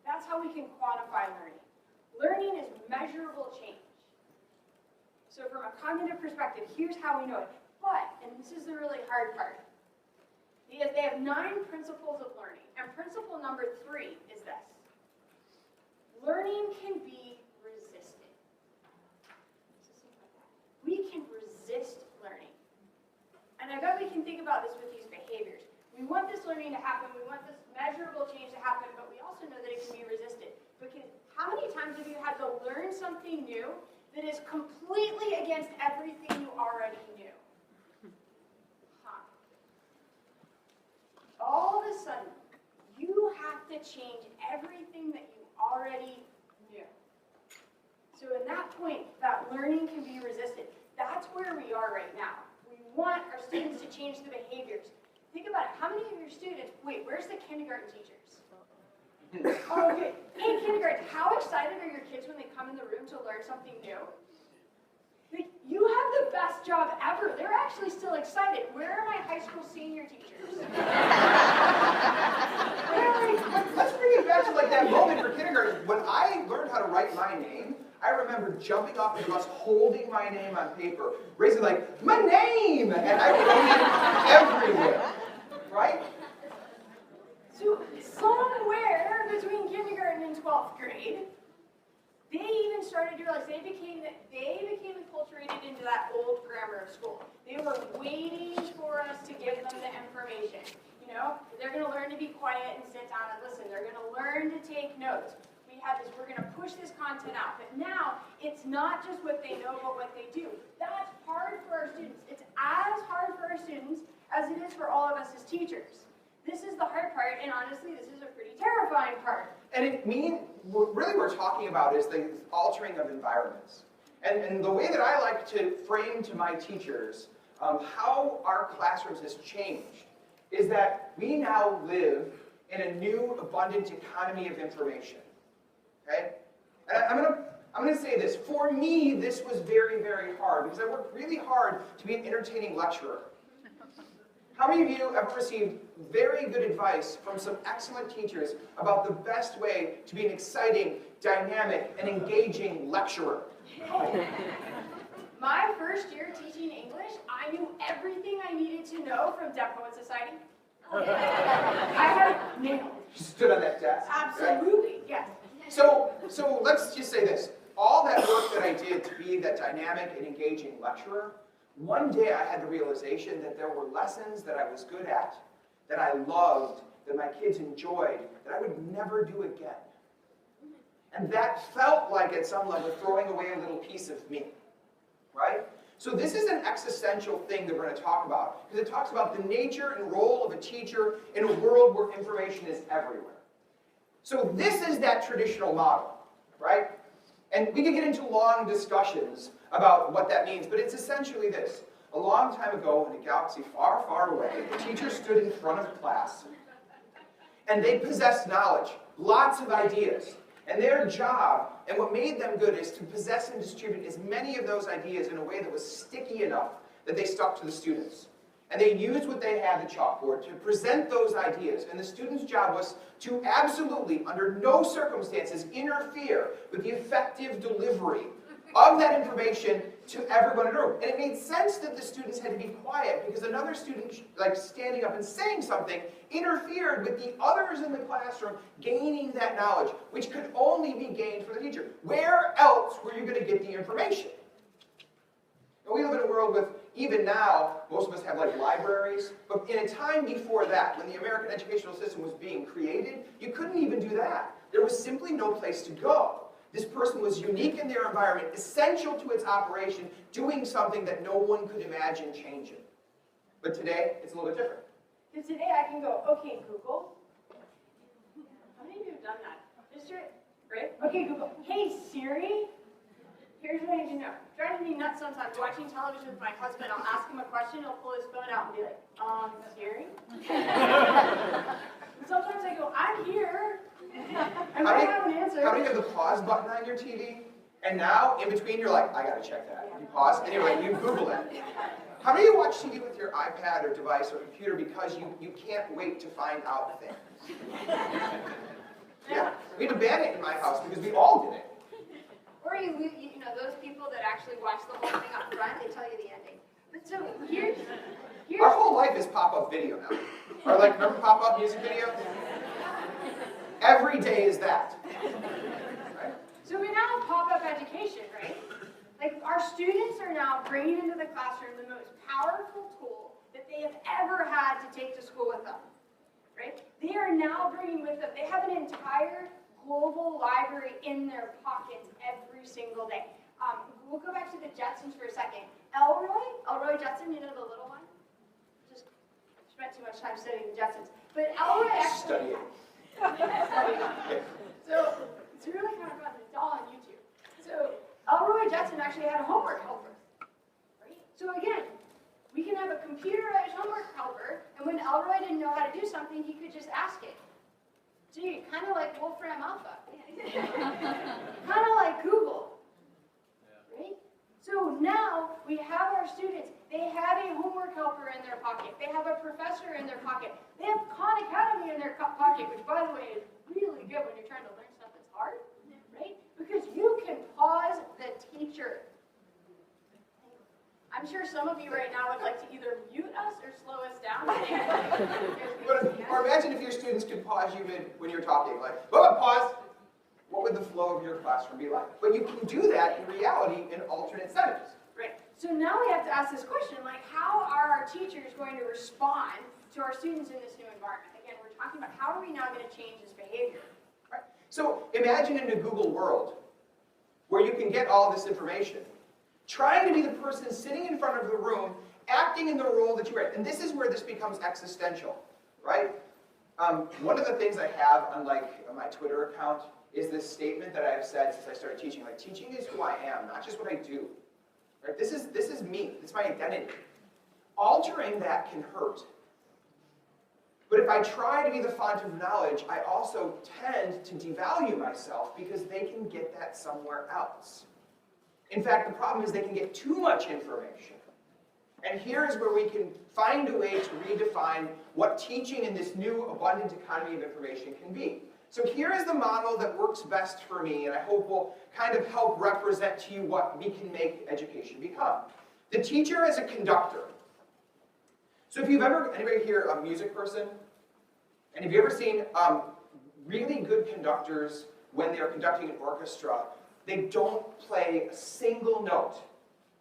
That's how we can quantify learning. Learning is measurable change. So from a cognitive perspective, here's how we know it. But, and this is the really hard part, because they have 9 principles of learning. And principle number 3 is this. Learning can be resisted. We can resist learning. And I bet we can think about this with these behaviors. We want this learning to happen, we want this measurable change to happen, but we also know that it can be resisted. Because how many times have you had to learn something new that is completely against everything you already knew? All of a sudden, you have to change everything that you already knew. So at that point, that learning can be resisted. That's where we are right now. We want our students to change the behaviors. Think about it. How many of your students, wait, where's the kindergarten teachers? Oh, okay. Hey, kindergarten, how excited are your kids when they come in the room to learn something new? Like, you have the best job ever. They're actually still excited. Where are my high school senior teachers? Let's bring it back to like that moment for kindergarten. When I learned how to write my name, I remember jumping off the bus, holding my name on paper, raising like, my name! And I wrote it everywhere, right? So somewhere between kindergarten and 12th grade, they even started to realize they became enculturated into that old grammar of school. They were waiting for us to give them the information. You know, they're going to learn to be quiet and sit down and listen. They're going to learn to take notes. We have this, we're going to push this content out. But now, it's not just what they know, but what they do. That's hard for our students. It's as hard for our students as it is for all of us as teachers. This is the hard part, and honestly, this is a pretty terrifying part. And what we're talking about is the altering of environments. And the way that I like to frame to my teachers how our classrooms has changed is that we now live in a new, abundant economy of information. Okay? And I'm gonna say this. For me, this was very, very hard because I worked really hard to be an entertaining lecturer. How many of you ever received very good advice from some excellent teachers about the best way to be an exciting, dynamic, and engaging lecturer? My first year teaching English, I knew everything I needed to know from Deaf Poet Society. I had nailed. You stood on that desk. Absolutely, right? Yes. So let's just say this. All that work that I did to be that dynamic and engaging lecturer, one day I had the realization that there were lessons that I was good at, that I loved, that my kids enjoyed, that I would never do again. And that felt like, at some level, throwing away a little piece of me, right? So this is an existential thing that we're going to talk about, because it talks about the nature and role of a teacher in a world where information is everywhere. So this is that traditional model, right? And we can get into long discussions about what that means, but it's essentially this. A long time ago, in a galaxy far, far away, the teacher stood in front of class, and they possessed knowledge, lots of ideas. And their job, and what made them good, is to possess and distribute as many of those ideas in a way that was sticky enough that they stuck to the students. And they used what they had, the chalkboard, to present those ideas. And the student's job was to absolutely, under no circumstances, interfere with the effective delivery of that information to everyone in the room. And it made sense that the students had to be quiet because another student, like standing up and saying something, interfered with the others in the classroom gaining that knowledge, which could only be gained from the teacher. Where else were you going to get the information? And we live in a world with, even now, most of us have like libraries, but in a time before that, when the American educational system was being created, you couldn't even do that. There was simply no place to go. This person was unique in their environment, essential to its operation, doing something that no one could imagine changing. But today, it's a little bit different. Because today I can go, okay, Google. How many of you have done that? Just do it, right? Okay, Google. Hey, Siri. Here's what I need to know. Driving me nuts sometimes. Watching television with my husband, I'll ask him a question, he'll pull his phone out and be like, Siri? Sometimes I go, I'm here. I might have an answer. How many have the pause button on your TV? And now, in between, you're like, I gotta check that. You pause, and you're like, you Google it. How many of you watch TV with your iPad or device or computer because you can't wait to find out things? Yeah, we had to ban it in my house because we all did it. Or you know, those people that actually watch the whole thing up front, they tell you the ending. But so here's our whole life is pop-up video now. Or like, remember pop-up music video? Every day is that. Right? So we now have pop-up education, right? Like our students are now bringing into the classroom the most powerful tool that they have ever had to take to school with them, right? They are now bringing with them, they have an entire global library in their pockets every single day. We'll go back to the Jetsons for a second. Elroy Jetson, you know the little one? Just spent too much time studying the Jetsons. But Elroy actually... Study it. So it's really kind of fun. It's all on YouTube. So Elroy Jetson actually had a homework helper, right? So again, we can have a computerized homework helper, and when Elroy didn't know how to do something, he could just ask it. Gee, kind of like Wolfram Alpha. Kind of like Google, right? So now we have our students. They have a homework helper in their pocket. They have a professor in their pocket. They have Khan Academy in their pocket, which, by the way, is really good when you're trying to learn stuff that's hard, right? Because you can pause the teacher. I'm sure some of you right now would like to either mute us or slow us down. Or imagine if your students could pause you when you're talking, like, oh, pause. What would the flow of your classroom be like? But you can do that in reality in alternate settings. Right. So now we have to ask this question, like, how are our teachers going to respond to our students in this new environment? Again, we're talking about how are we now going to change this behavior? Right. So imagine in a Google world where you can get all this information, trying to be the person sitting in front of the room, acting in the role that you are. And this is where this becomes existential, right? One of the things I have on my Twitter account is this statement that I've said since I started teaching. Like, teaching is who I am, not just what I do. Right? This is me. It's my identity. Altering that can hurt. But if I try to be the font of knowledge, I also tend to devalue myself because they can get that somewhere else. In fact, the problem is they can get too much information. And here is where we can find a way to redefine what teaching in this new abundant economy of information can be. So here is the model that works best for me, and I hope will kind of help represent to you what we can make education become. The teacher is a conductor. So if you've ever, anybody here a music person? And have you ever seen really good conductors when they're conducting an orchestra? They don't play a single note.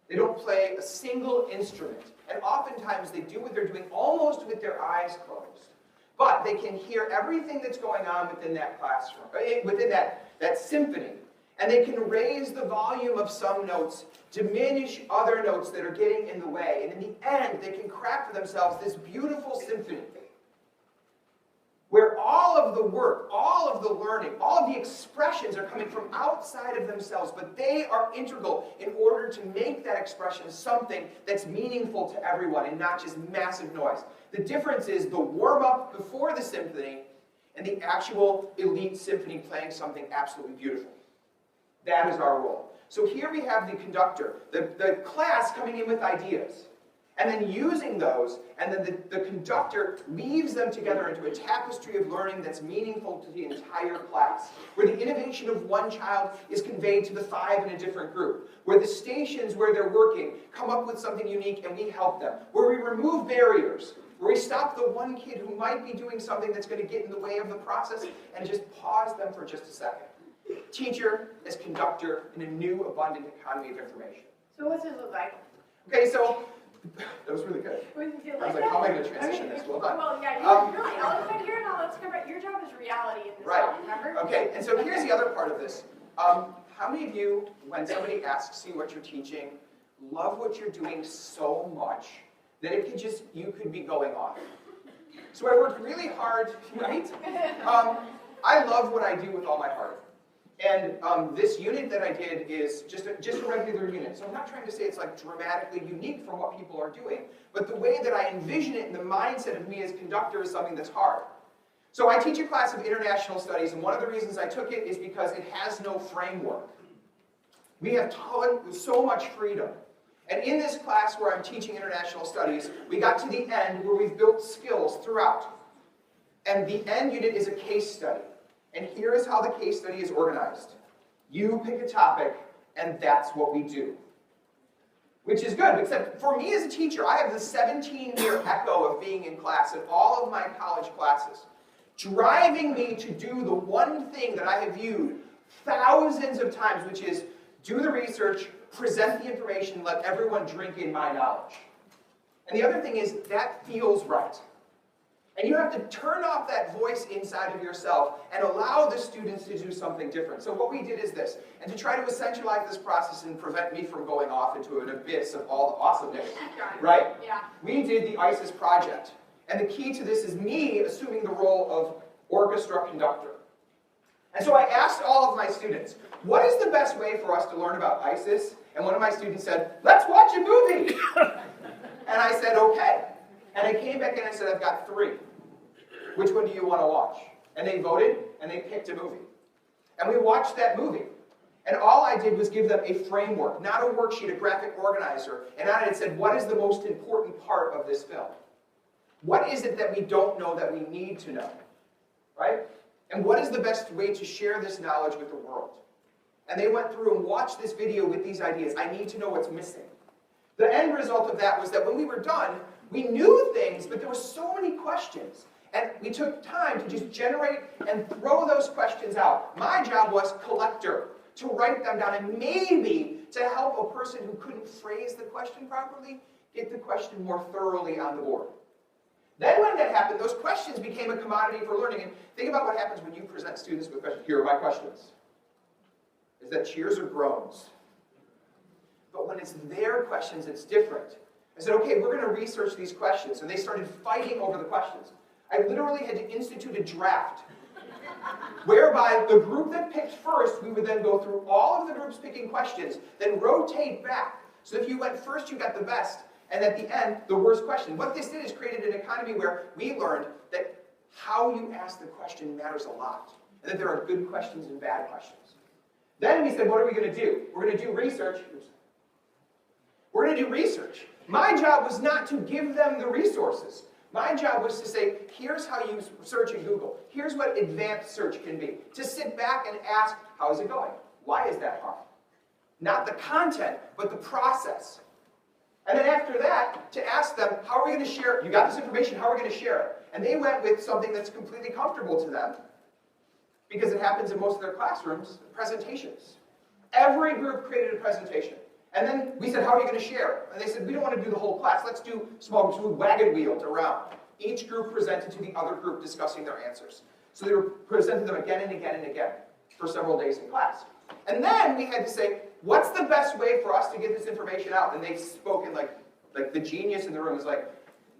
They don't play a single instrument. And oftentimes they do what they're doing almost with their eyes closed. But they can hear everything that's going on within that classroom, within that symphony. And they can raise the volume of some notes, diminish other notes that are getting in the way. And in the end, they can craft for themselves this beautiful symphony where all of the work, all of the learning, all of the expressions are coming from outside of themselves, but they are integral in order to make that expression something that's meaningful to everyone and not just massive noise. The difference is the warm-up before the symphony and the actual elite symphony playing something absolutely beautiful. That is our role. So here we have the conductor, the class coming in with ideas. and then using those, and then the conductor weaves them together into a tapestry of learning that's meaningful to the entire class, where the innovation of one child is conveyed to the 5 in a different group, where the stations where they're working come up with something unique and we help them, where we remove barriers, where we stop the one kid who might be doing something that's going to get in the way of the process and just pause them for just a second. Teacher as conductor in a new abundant economy of information. So what's this look like? Okay, so that was really good. I I was like, how am I going to transition this? Well done. Well, yeah, you're really eloquent here. Now let's come back. Your job is reality in this Right. film, remember? Okay, and so here's the other part of this. How many of you, when somebody asks you what you're teaching, love what you're doing so much that it could just, you could be going off? So I worked really hard, right? I love what I do with all my heart. And this unit that I did is just a regular unit. So I'm not trying to say it's like dramatically unique from what people are doing, but the way that I envision it and the mindset of me as conductor is something that's hard. So I teach a class of international studies, and one of the reasons I took it is because it has no framework. We have so much freedom. And in this class where I'm teaching international studies, we got to the end where we've built skills throughout. And the end unit is a case study. And here is how the case study is organized. You pick a topic, and that's what we do. Which is good, except for me as a teacher, I have the 17-year echo of being in class in all of my college classes, driving me to do the one thing that I have viewed thousands of times, which is do the research, present the information, let everyone drink in my knowledge. And the other thing is, that feels right. And you have to turn off that voice inside of yourself and allow the students to do something different. So what we did is this, and to try to essentialize this process and prevent me from going off into an abyss of all the awesomeness, right? Yeah. We did the ISIS project. And the key to this is me assuming the role of orchestra conductor. And so I asked all of my students, what is the best way for us to learn about ISIS? And one of my students said, let's watch a movie. And I said, okay. And I came back and I said, I've got 3. Which one do you want to watch? And they voted, and they picked a movie. And we watched that movie. And all I did was give them a framework, not a worksheet, a graphic organizer. And I had said, what is the most important part of this film? What is it that we don't know that we need to know? Right? And what is the best way to share this knowledge with the world? And they went through and watched this video with these ideas. I need to know what's missing. The end result of that was that when we were done, we knew things, but there were so many questions. And we took time to just generate and throw those questions out. My job was collector, to write them down and maybe to help a person who couldn't phrase the question properly get the question more thoroughly on the board. Then when that happened, those questions became a commodity for learning. And think about what happens when you present students with questions. Here are my questions. Is that cheers or groans? But when it's their questions, it's different. I said, okay, we're going to research these questions. And they started fighting over the questions. I literally had to institute a draft, whereby the group that picked first, we would then go through all of the groups picking questions, then rotate back. So if you went first, you got the best, and at the end, the worst question. What this did is created an economy where we learned that how you ask the question matters a lot, and that there are good questions and bad questions. Then we said, what are we going to do? We're going to do research. We're going to do research. My job was not to give them the resources. My job was to say, here's how you search in Google. Here's what advanced search can be. To sit back and ask, how is it going? Why is that hard? Not the content, but the process. And then after that, to ask them, how are we going to share it? You got this information, how are we going to share it? And they went with something that's completely comfortable to them, because it happens in most of their classrooms, presentations. Every group created a presentation. And then we said, how are you going to share it? And they said, we don't want to do the whole class. Let's do small groups. We wagon wheeled around. Each group presented to the other group discussing their answers. So they were presenting them again and again and again for several days in class. And then we had to say, what's the best way for us to get this information out? And they spoke in like the genius in the room was like,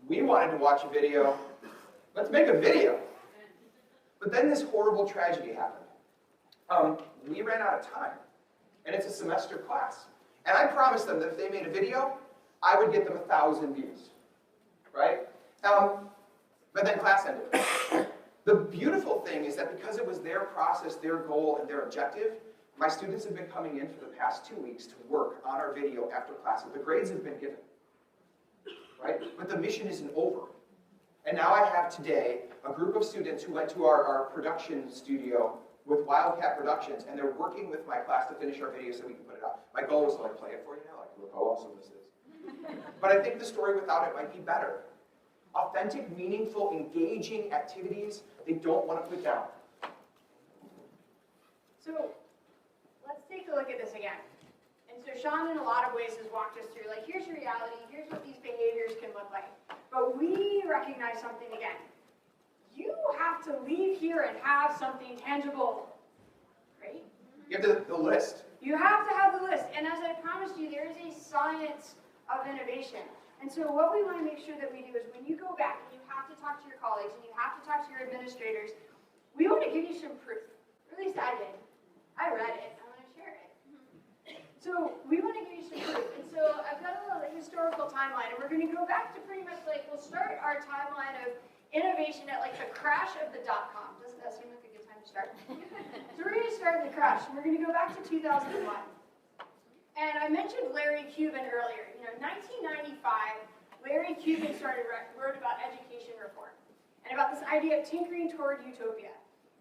we wanted to watch a video. Let's make a video. But then this horrible tragedy happened. We ran out of time. And it's a semester class. And I promised them that if they made a video, I would get them 1,000 views, right? But then class ended. The beautiful thing is that because it was their process, their goal, and their objective, my students have been coming in for the past 2 weeks to work on our video after class. The grades have been given. right? But the mission isn't over. And now I have today a group of students who went to our production studio with Wildcat Productions, and they're working with my class to finish our video so we can put it out. My goal was to like play it for you now, like look how awesome this is. But I think the story without it might be better. Authentic, meaningful, engaging activities they don't want to put down. So let's take a look at this again. And so Shawn, in a lot of ways, has walked us through, like, here's your reality, here's what these behaviors can look like. But we recognize something again. You have to leave here and have something tangible, right? You have the list. You have to have the list. And as I promised you, there is a science of innovation. And so what we want to make sure that we do is when you go back and you have to talk to your colleagues and you have to talk to your administrators, we want to give you some proof. Or at least I did. I read it. I want to share it. So we want to give you some proof. And so I've got a little historical timeline, and we're going to go back to pretty much like, we'll start our timeline of innovation at like the crash of the .com. Doesn't that seem like a good time to start? So we're going to start the crash, and we're going to go back to 2001. And I mentioned Larry Cuban earlier. You know, 1995, Larry Cuban wrote about education reform and about this idea of tinkering toward utopia.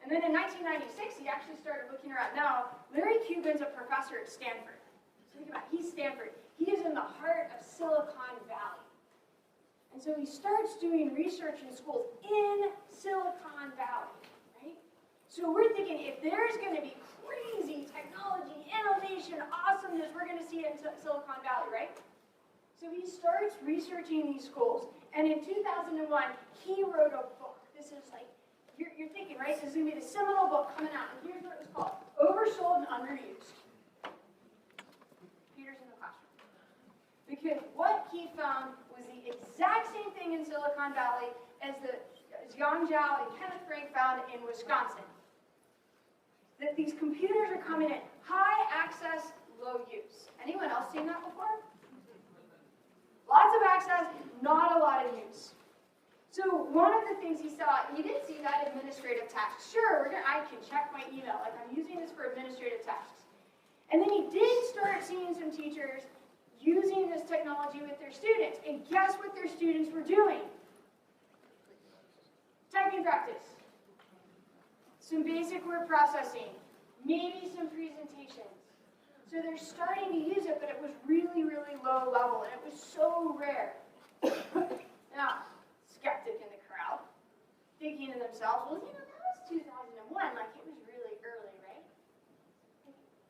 And then in 1996, he actually started looking around. Now, Larry Cuban's a professor at Stanford. So think about it, he's Stanford. He is in the heart of Silicon Valley. And so he starts doing research in schools in Silicon Valley, right? So we're thinking if there's going to be crazy technology, innovation, awesomeness, we're going to see it in Silicon Valley, right? So he starts researching these schools. And in 2001, he wrote a book. This is like, you're thinking, right? This is going to be the seminal book coming out. And here's what it was called: Oversold and Underused. Peter's in the classroom. Because what he found was the exact same thing in Silicon Valley as Yang Zhao and Kenneth Frank found in Wisconsin. That these computers are coming in high access, low use. Anyone else seen that before? Lots of access, not a lot of use. So one of the things he saw, he did see that administrative tasks. Sure, I can check my email, like I'm using this for administrative tasks. And then he did start seeing some teachers using this technology with their students. And guess what their students were doing? Typing practice. Some basic word processing. Maybe some presentations. So they're starting to use it, but it was really, really low level, and it was so rare. Now, skeptic in the crowd, thinking to themselves, well, you know, that was 2001, like it was really early, right?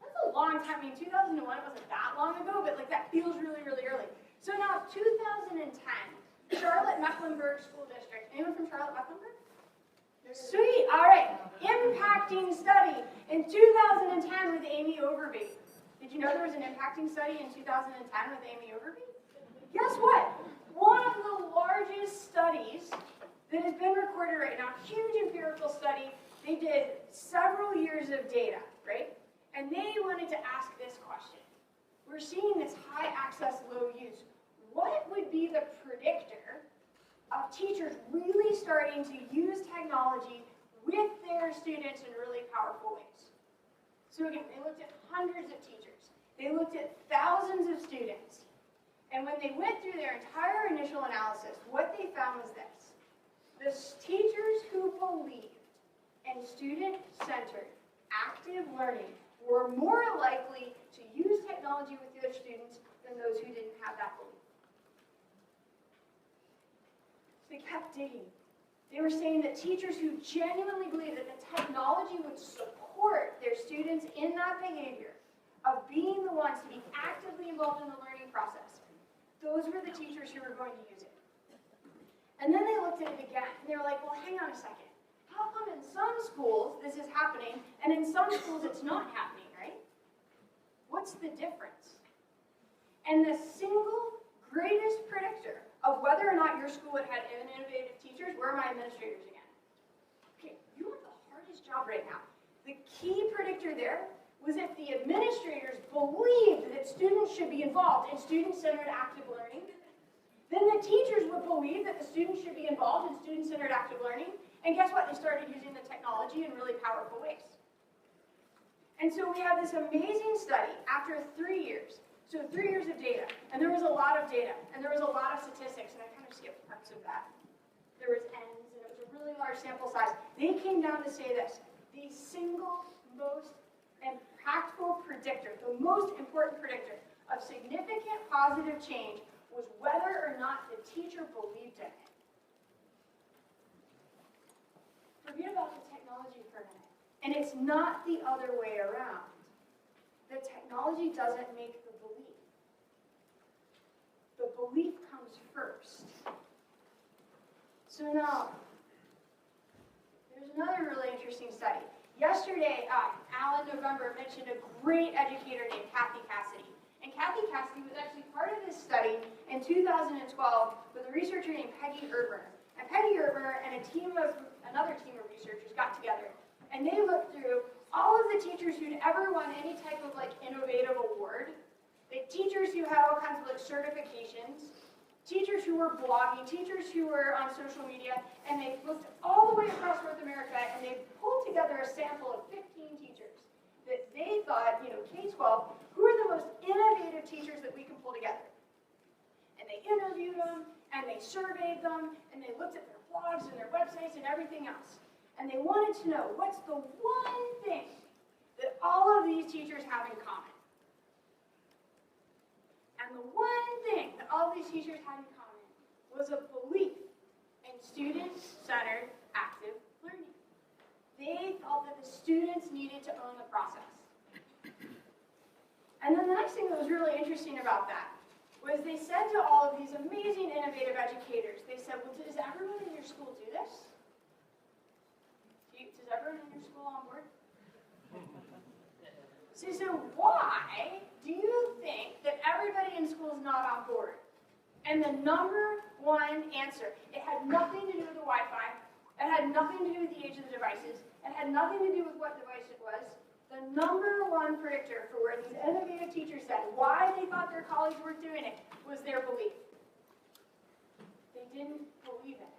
That's a long time. I mean, 2001, it wasn't that long ago, but like that feels really, really early. So now, 2010, Charlotte-Mecklenburg School District. Anyone from Charlotte-Mecklenburg? Sweet, all right. Impacting study in 2010 with Amy Overby. Did you know there was an impacting study in 2010 with Amy Overby? Guess what? One of the largest studies that has been recorded right now, huge empirical study. They did several years of data, right? And they wanted to ask this question. We're seeing this high access, low use. What would be the predictor of teachers really starting to use technology with their students in really powerful ways? So again, they looked at hundreds of teachers. They looked at thousands of students. And when they went through their entire initial analysis, what they found was this. The teachers who believed in student-centered, active learning were more likely to use technology with their students than those who didn't have that belief. So they kept digging. They were saying that teachers who genuinely believed that the technology would support their students in that behavior of being the ones to be actively involved in the learning process, those were the teachers who were going to use it. And then they looked at it again, and they were like, well, hang on a second. How come in some schools this is happening, and in some schools it's not happening, right? What's the difference? And the single greatest predictor of whether or not your school would have innovative teachers, where are my administrators again? Okay, you have the hardest job right now. The key predictor there was if the administrators believed that students should be involved in student-centered active learning, then the teachers would believe that the students should be involved in student-centered active learning, and guess what? They started using the technology in really powerful ways. And so we have this amazing study. After 3 years, So 3 years of data, and there was a lot of data, and there was a lot of statistics, and I kind of skipped parts of that. There was N's, and it was a really large sample size. They came down to say this: the single most impactful predictor, the most important predictor of significant positive change was whether or not the teacher believed in it. Forget about the technology for a minute. And it's not the other way around. The technology doesn't make the belief. The belief comes first. So now, there's another really interesting study. Yesterday, Alan November mentioned a great educator named Kathy Cassidy. And Kathy Cassidy was actually part of this study in 2012 with a researcher named Peggy Erber. And Peggy Erber and another team of researchers got together, and they looked through all of the teachers who'd ever won any type of innovative award, the teachers who had all kinds of certifications, teachers who were blogging, teachers who were on social media, and they looked all the way across North America, and they pulled together a sample of 15 teachers that they thought, K-12, who are the most innovative teachers that we can pull together. And they interviewed them, and they surveyed them, and they looked at their blogs and their websites and everything else. And they wanted to know, what's the one thing that all of these teachers have in common? And the one thing that all of these teachers had in common was a belief in student-centered active learning. They felt that the students needed to own the process. And then the next thing that was really interesting about that was they said to all of these amazing, innovative educators, they said, well, does everyone in your school do this? Does everyone in your school on board? So why do you think that everybody in school is not on board? And the number one answer, it had nothing to do with the Wi-Fi, it had nothing to do with the age of the devices, it had nothing to do with what device it was. The number one predictor for where these innovative teachers said why they thought their colleagues were doing it was their belief. They didn't believe in it.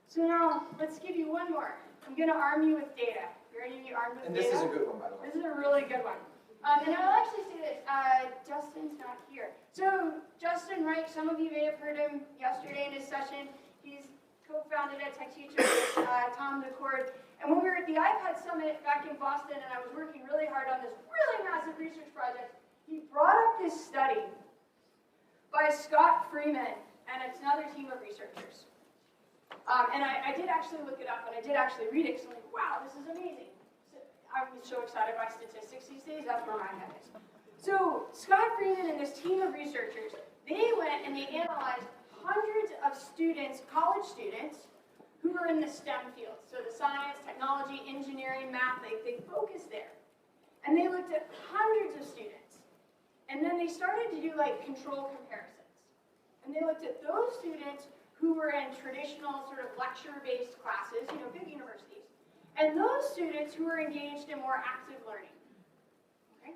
So now, let's give you one more. I'm going to arm you with data. You're ready to be armed with And data? this is a good one, by the way. This is a really good one. And I'll actually say this. Justin's not here. So Justin Wright, some of you may have heard him yesterday in his session. He's co-founded EdTechTeacher with Tom McCusker. And when we were at the iPad Summit back in Boston, and I was working really hard on this really massive research project, he brought up this study by Scott Freeman, and it's another team of researchers. And I did actually look it up, and I did actually read it, because I'm like, wow, this is amazing. So, I'm so excited by statistics these days, that's where my head is. So Scott Freeman and this team of researchers, they went and they analyzed hundreds of students, college students, who were in the STEM fields. So the science, technology, engineering, math, they focused there. And they looked at hundreds of students. And then they started to do control comparisons. And they looked at those students who were in traditional sort of lecture-based classes, big universities, and those students who were engaged in more active learning. Okay?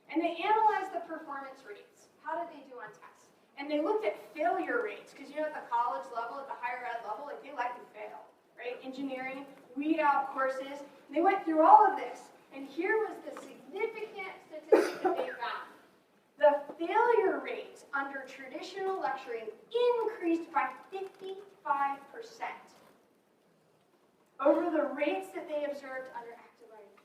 And they analyzed the performance rates. How did they do on tests? And they looked at failure rates, because at the college level, at the higher ed level, they like to fail, right? Engineering, weed out courses. And they went through all of this, and here was the significant statistic that they found. The failure rates under traditional lecturing increased by 55% over the rates that they observed under active learning.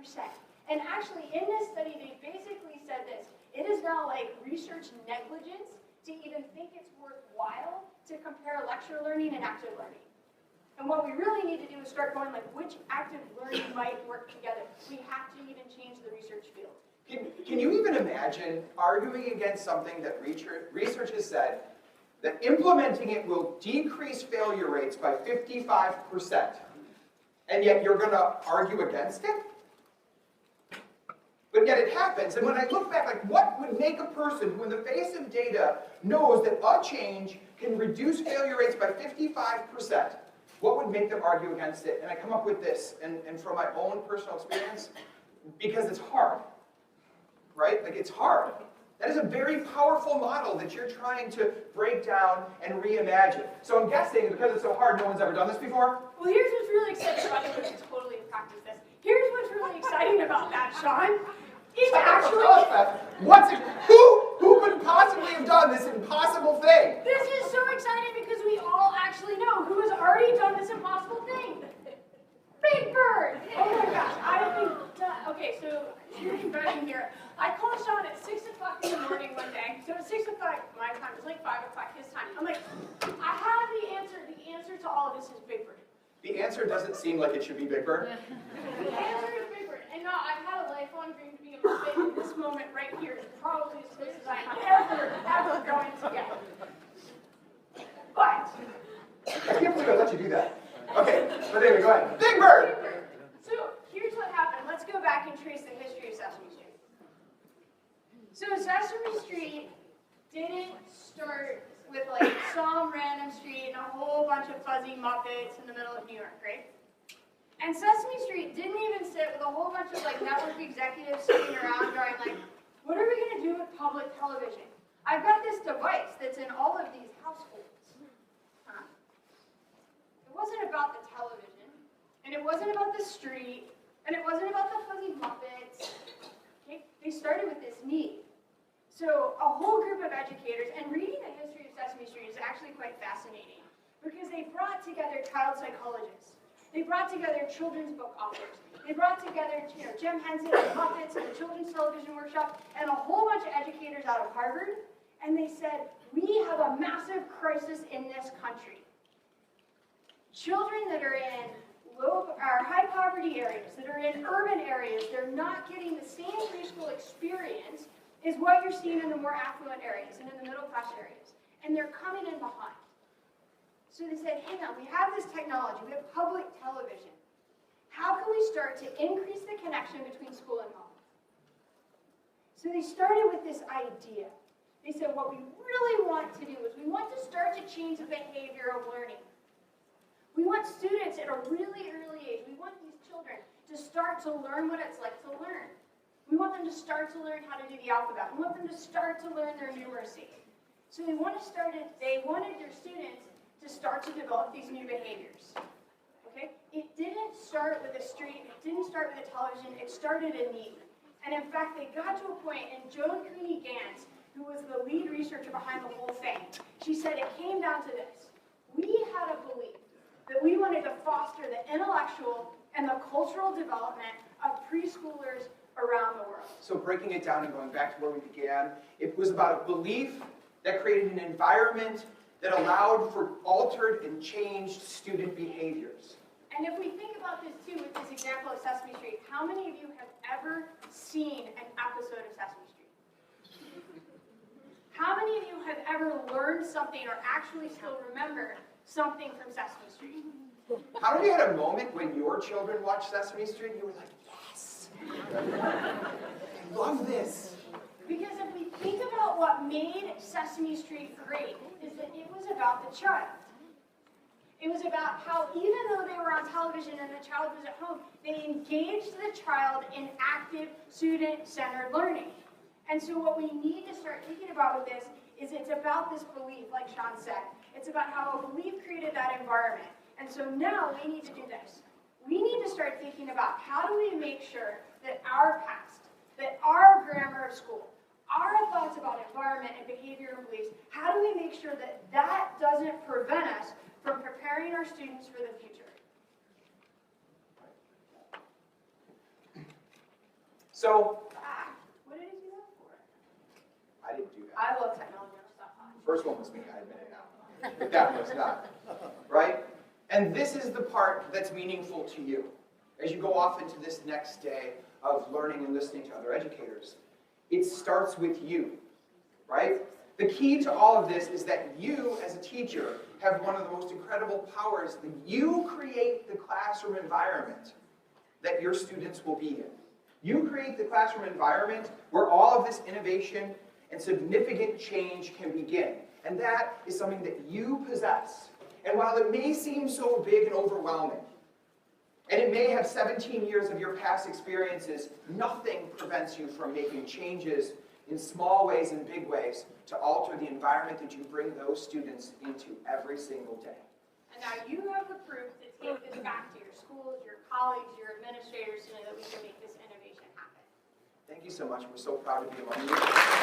55%. And actually, in this study, they basically said this. It is now research negligence to even think it's worthwhile to compare lecture learning and active learning. And what we really need to do is start going which active learning might work together. We have to even change the research field. Can you even imagine arguing against something that research has said that implementing it will decrease failure rates by 55%, and yet you're going to argue against it? But yet it happens, and when I look back, what would make a person who in the face of data knows that a change can reduce failure rates by 55%, what would make them argue against it? And I come up with this, and from my own personal experience, because it's hard. Right? It's hard. That is a very powerful model that you're trying to break down and reimagine. So I'm guessing because it's so hard, no one's ever done this before? Well, here's what's really exciting about it, which is totally in practice this. Here's what's really exciting about that, Shawn. It's Tell actually... us, Beth. Who could possibly have done this impossible thing? This is so exciting because we all actually know who has already done this impossible thing. Big Bird! Oh my gosh, I have been done. Okay, so here's betting here. I called Shawn at 6 o'clock in the morning one day. So at 6 o'clock my time, it's like 5 o'clock his time. I'm like, I have the answer. The answer to all of this is Big Bird. The answer doesn't seem like it should be Big Bird. The answer is Big Bird. And no, I've had a lifelong dream to be a Muppet, and this moment right here is probably as close as I am ever going to get. But I can't believe I let you do that. Okay, but anyway, go ahead. Big Bird! Big Bird. So here's what happened. Let's go back and trace the history of Sesame Street. So Sesame Street didn't start with like some random street and a whole bunch of fuzzy Muppets in the middle of New York, right? And Sesame Street didn't even sit with a whole bunch of like network executives sitting around going like, what are we going to do with public television? I've got this device that's in all of these households. Huh. It wasn't about the television, and it wasn't about the street, and it wasn't about the fuzzy Muppets. Okay? They started with this need. So a whole group of educators, and reading the history of Sesame Street is actually quite fascinating because they brought together child psychologists. They brought together children's book authors. They brought together, Jim Henson and the Muppets and the Children's Television Workshop and a whole bunch of educators out of Harvard. And they said, we have a massive crisis in this country. Children that are in high poverty areas, that are in urban areas, they're not getting the same preschool experience as what you're seeing in the more affluent areas and in the middle class areas. And they're coming in behind. So they said, hang on, we have this technology, we have public television. How can we start to increase the connection between school and home? So they started with this idea. They said, what we really want to do is we want to start to change the behavior of learning. We want students at a really early age, we want these children to start to learn what it's like to learn. We want them to start to learn how to do the alphabet. We want them to start to learn their numeracy. So they wanted their students to start to develop these new behaviors. Okay? It didn't start with a street, it didn't start with a television, it started a need. And in fact, they got to a point, and Joan Cooney-Gans, who was the lead researcher behind the whole thing, she said it came down to this. We had a belief that we wanted to foster the intellectual and the cultural development of preschoolers around the world. So breaking it down and going back to where we began, it was about a belief that created an environment that allowed for altered and changed student behaviors. And if we think about this too with this example of Sesame Street, how many of you have ever seen an episode of Sesame Street? How many of you have ever learned something or actually still remember something from Sesame Street? How many had a moment when your children watched Sesame Street and you were like, yes, I love this? Because if we think about what made Sesame Street great, is that it was about the child. It was about how even though they were on television and the child was at home, they engaged the child in active student-centered learning. And so what we need to start thinking about with this is it's about this belief, like Shawn said. It's about how a belief created that environment. And so now we need to do this. We need to start thinking about how do we make sure that our past, that our grammar of school, our thoughts about environment and behavior and beliefs, how do we make sure that that doesn't prevent us from preparing our students for the future? So, what did he do that for? I didn't do that. I love technology stuff. First one was me, I admit it now. But that was not. Right? And this is the part that's meaningful to you as you go off into this next day of learning and listening to other educators. It starts with you, right? The key to all of this is that you, as a teacher, have one of the most incredible powers that you create the classroom environment that your students will be in. You create the classroom environment where all of this innovation and significant change can begin. And that is something that you possess. And while it may seem so big and overwhelming, and it may have 17 years of your past experiences, nothing prevents you from making changes in small ways and big ways to alter the environment that you bring those students into every single day. And now you have the proof to take this back to your schools, your colleagues, your administrators, so that we can make this innovation happen. Thank you so much. We're so proud to be among you.